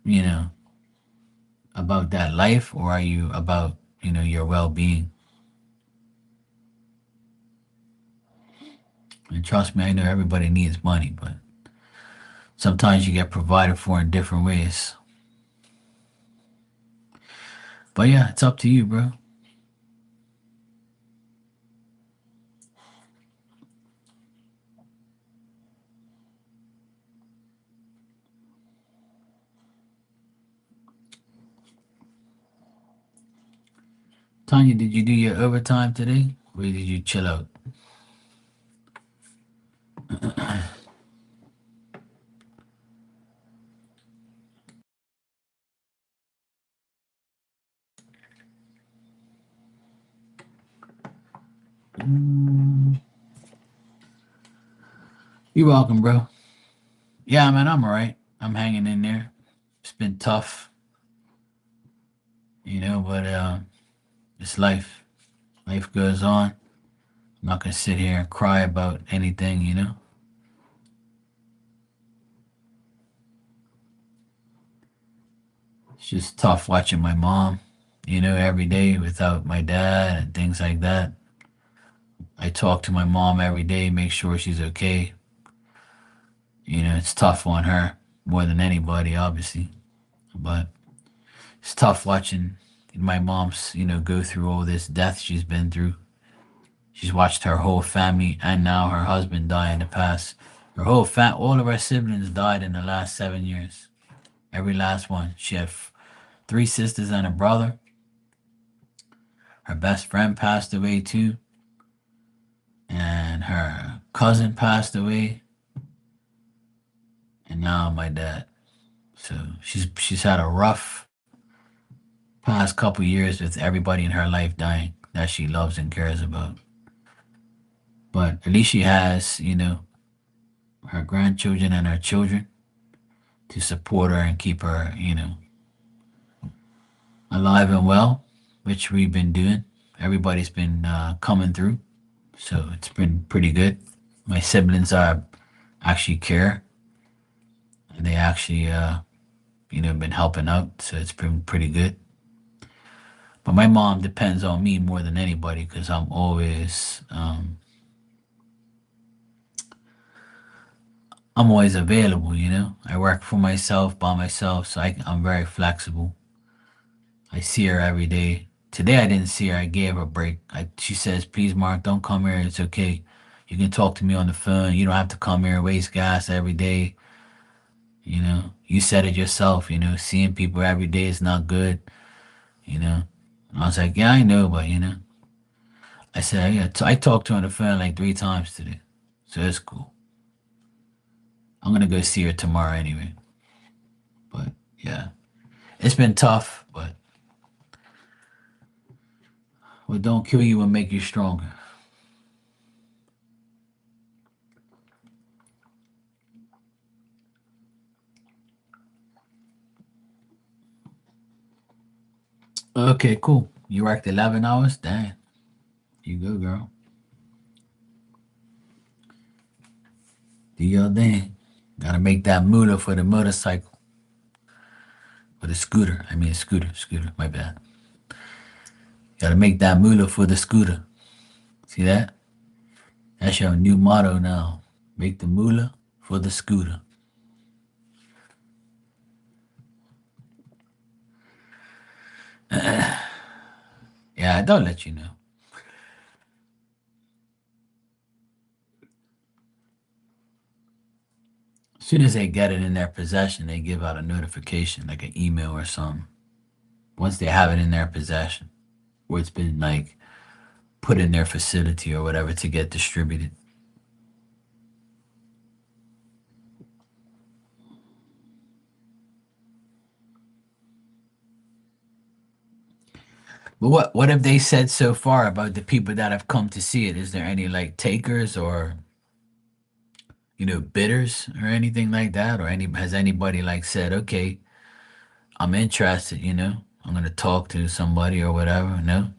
you know, about that life or are you about, your well being. And trust me, I know everybody needs money, but sometimes you get provided for in different ways. But yeah, it's up to you, bro. Tanya, did you do your overtime today? Or did you chill out? Mm, you're welcome, bro. Yeah, man, I'm all right. I'm hanging in there. It's been tough, but it's life. Life goes on. I'm not gonna sit here and cry about anything, It's just tough watching my mom, every day without my dad and things like that. I talk to my mom every day, make sure she's okay. It's tough on her more than anybody, obviously. But it's tough watching my mom's, go through all this death she's been through. She's watched her whole family and now her husband die in the past. All of her siblings died in the last 7 years. Every last one. She had three sisters and a brother. Her best friend passed away too, and her cousin passed away, and now my dad. So she's had a rough, past couple years with everybody in her life dying that she loves and cares about. But at least she has, her grandchildren and her children to support her and keep her, alive and well, which we've been doing. Everybody's been coming through, so it's been pretty good. My siblings are actually care, and they actually, been helping out, so it's been pretty good. But my mom depends on me more than anybody because I'm always available. I work for myself by myself, so I'm very flexible. I see her every day. Today I didn't see her. I gave her a break. She says, "Please, Mark, don't come here. It's okay. You can talk to me on the phone. You don't have to come here and waste gas every day. You said it yourself. Seeing people every day is not good. You know." And I was like, "Yeah, I know, but I said, yeah, I talked to her on the phone like 3 times today, so it's cool. I'm gonna go see her tomorrow anyway. But yeah, it's been tough, but what don't kill you will make you stronger." Okay, cool. You worked 11 hours? Dang. You go, girl. Do your thing. Gotta make that moolah for the motorcycle. For the scooter. I mean, scooter. My bad. Gotta make that moolah for the scooter. See that? That's your new motto now. Make the moolah for the scooter. Yeah, don't let you know. As soon as they get it in their possession, they give out a notification, like an email or something. Once they have it in their possession, or it's been like put in their facility or whatever to get distributed. But what have they said so far about the people that have come to see it? Is there any like takers or bidders or anything like that? Or any has anybody like said, okay, I'm interested, I'm gonna talk to somebody or whatever? No.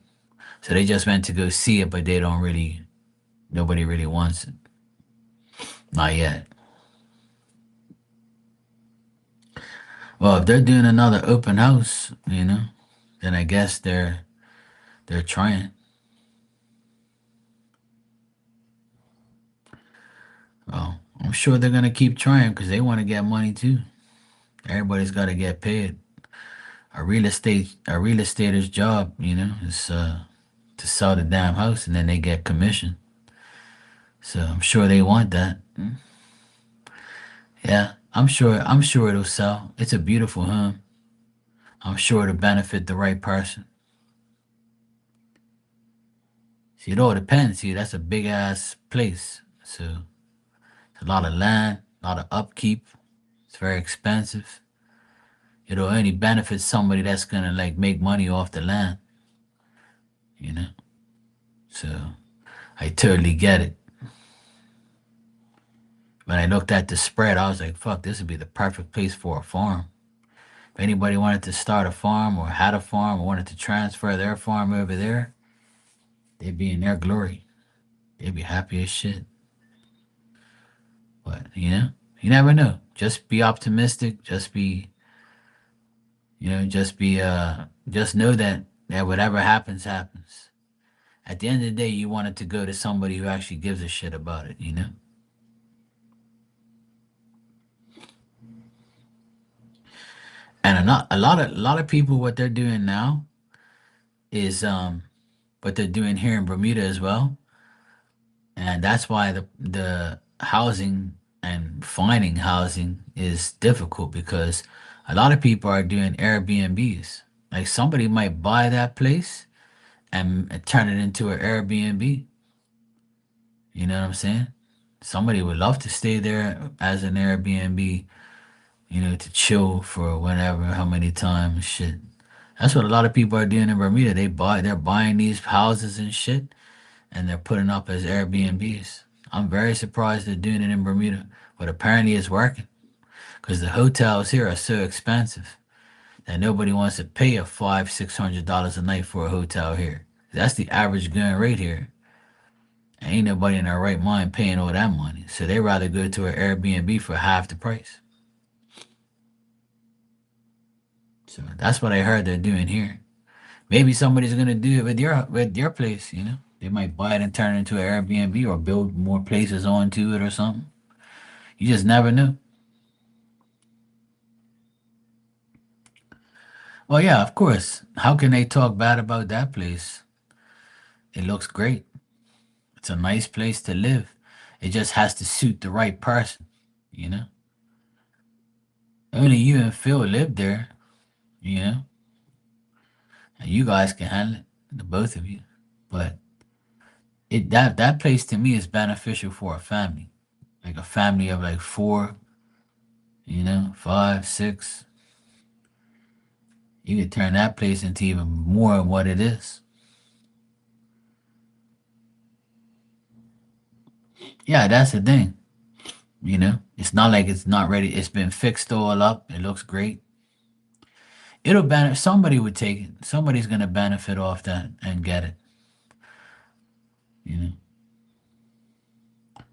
So they just went to go see it, but they don't really nobody really wants it. Not yet. Well, if they're doing another open house, then I guess they're trying. Well, I'm sure they're gonna keep trying because they want to get money too. Everybody's got to get paid. A real estater's job, is to sell the damn house and then they get commission. So I'm sure they want that. Yeah, I'm sure it'll sell. It's a beautiful home. I'm sure it'll benefit the right person. See, it all depends. See, that's a big ass place. So it's a lot of land, a lot of upkeep. It's very expensive. It'll only benefit somebody that's gonna like make money off the land, you know? So I totally get it. When I looked at the spread, I was like, fuck, this would be the perfect place for a farm. If anybody wanted to start a farm or had a farm or wanted to transfer their farm over there, they'd be in their glory. They'd be happy as shit. But, you never know. Just be optimistic. Just know that whatever happens, happens. At the end of the day, you want it to go to somebody who actually gives a shit about it. And a lot of people, what they're doing now is what they're doing here in Bermuda as well, and that's why the housing and finding housing is difficult because a lot of people are doing Airbnbs. Like somebody might buy that place and turn it into an Airbnb. You know what I'm saying? Somebody would love to stay there as an Airbnb, to chill for whenever, how many times, shit. That's what a lot of people are doing in Bermuda. They're buying these houses and shit, and they're putting up as Airbnbs. I'm very surprised they're doing it in Bermuda, but apparently it's working because the hotels here are so expensive that nobody wants to pay a $500-600 a night for a hotel here. That's the average going rate here. Ain't nobody in their right mind paying all that money, so they rather go to an Airbnb for half the price. So that's what I heard they're doing here. Maybe somebody's gonna do it with your place. They might buy it and turn it into an Airbnb or build more places onto it or something. You just never know. Well, yeah, of course. How can they talk bad about that place? It looks great. It's a nice place to live. It just has to suit the right person. You know, only you and Phil live there. You know, and you guys can handle it, the both of you. But that place to me is beneficial for a family, like a family of like four, 5, 6. You could turn that place into even more of what it is. Yeah, that's the thing. It's not like it's not ready. It's been fixed all up. It looks great. It'll benefit. Somebody would take it. Somebody's gonna benefit off that and get it. You know,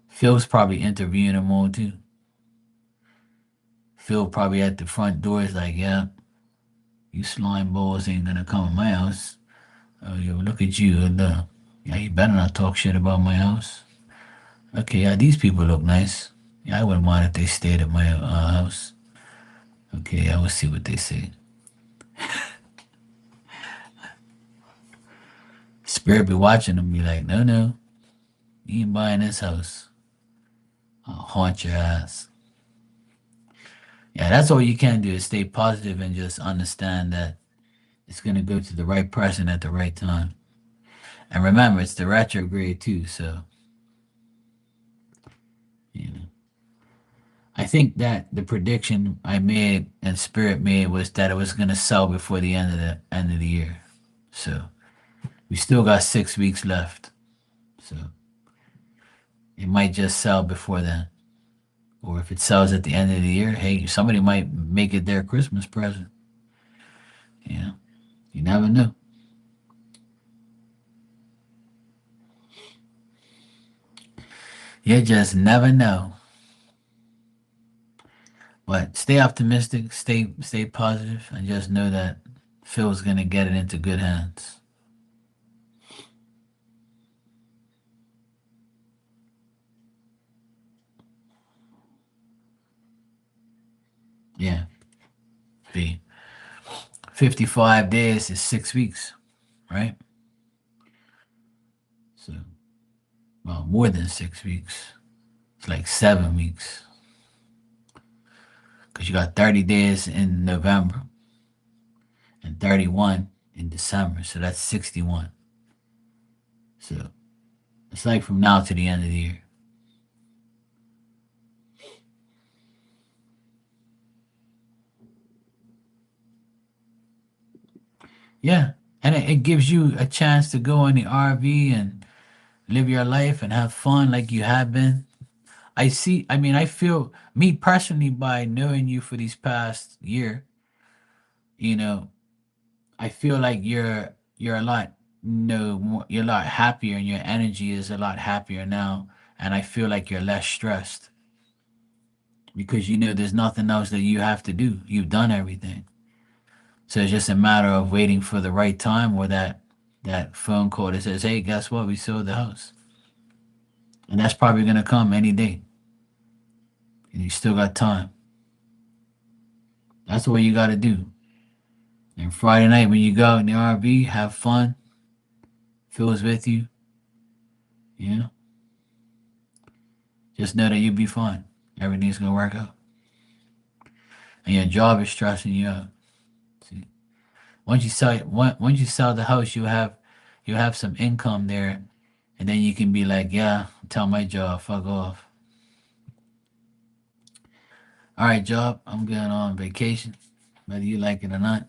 Phil's probably interviewing them all too. Phil probably at the front door is like, "Yeah, you slime balls ain't gonna come in my house. Oh, yo, look at you. And, yeah, you better not talk shit about my house. Okay, yeah, these people look nice. Yeah, I wouldn't mind if they stayed at my house. Okay, I will see what they say." Spirit be watching them, be like, "No, no, you ain't buying this house. I'll haunt your ass." Yeah, that's all you can do is stay positive and just understand that it's gonna go to the right person at the right time. And remember, it's the retrograde too, so you know. I think that the prediction I made and Spirit made was that it was gonna sell before the end of the year. So we still got 6 weeks left. So it might just sell before then. Or if it sells at the end of the year, hey, somebody might make it their Christmas present. You know, you never know. You just never know. But stay optimistic, stay positive, and just know that Phil's gonna get it into good hands. Yeah, be 55 days is 6 weeks, right? So, well, more than 6 weeks. It's like 7 weeks because you got 30 days in November and 31 in December, so that's 61. So it's like from now to the end of the year. Yeah, and it gives you a chance to go in the RV and live your life and have fun like you have been. I mean, I feel me personally by knowing you for these past year, you know, I feel like you're a lot no more, you're a lot happier and your energy is a lot happier now. And I feel like you're less stressed because there's nothing else that you have to do. You've done everything. So it's just a matter of waiting for the right time or that phone call that says, "Hey, guess what? We sold the house." And that's probably gonna come any day. And you still got time. That's what you gotta do. And Friday night when you go out in the RV, have fun. Phil's with you. You know, just know that you'll be fine. Everything's gonna work out. And your job is stressing you out. See, once you sell the house, you have some income there, and then you can be like, yeah, tell my job, fuck off. All right, job, I'm going on vacation, whether you like it or not.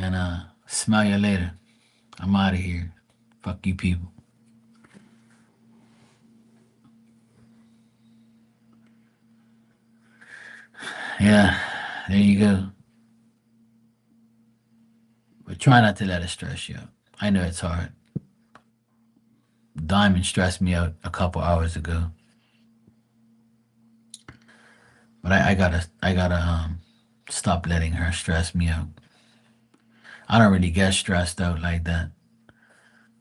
And smell you later. I'm out of here. Fuck you people. Yeah, there you go. But try not to let it stress you out. I know it's hard. Diamond stressed me out a couple hours ago. But I gotta stop letting her stress me out. I don't really get stressed out like that.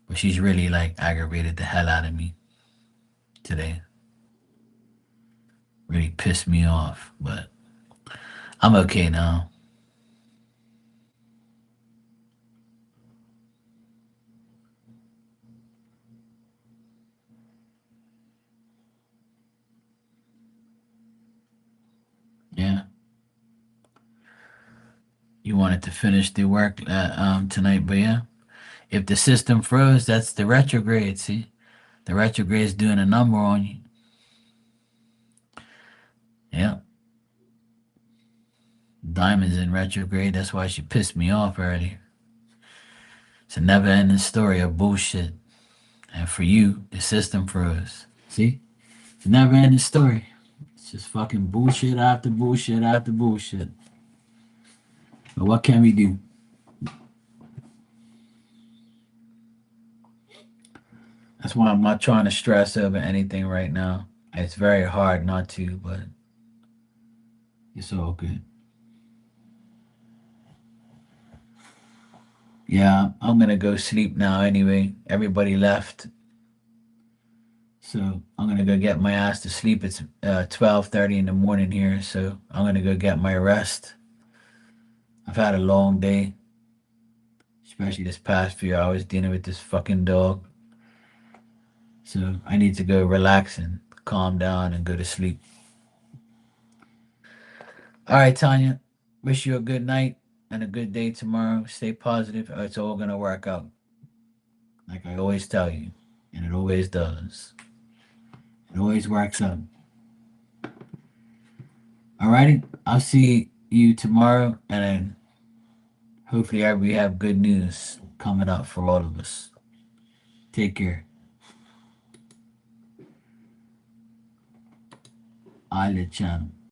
But she's really like aggravated the hell out of me today. Really pissed me off. But I'm okay now. Yeah. You wanted to finish the work tonight, but yeah. If the system froze, that's the retrograde, see? The retrograde's doing a number on you. Yeah. Diamond's in retrograde. That's why she pissed me off earlier. It's a never ending story of bullshit. And for you, the system froze. See? It's a never ending story. It's just fucking bullshit after bullshit after bullshit. But what can we do? That's why I'm not trying to stress over anything right now. It's very hard not to, but it's all good. Yeah, I'm gonna go sleep now anyway. Everybody left. So I'm gonna go get my ass to sleep. It's 12:30 in the morning here, so I'm gonna go get my rest. I've had a long day, especially this past few hours dealing with this fucking dog. So I need to go relax and calm down and go to sleep. All right, Tanya. Wish you a good night and a good day tomorrow. Stay positive. It's all gonna work out, like I always tell you, and it always does. It always works out. Alrighty, I'll see you tomorrow, and then hopefully we have good news coming up for all of us. Take care. Island Channel.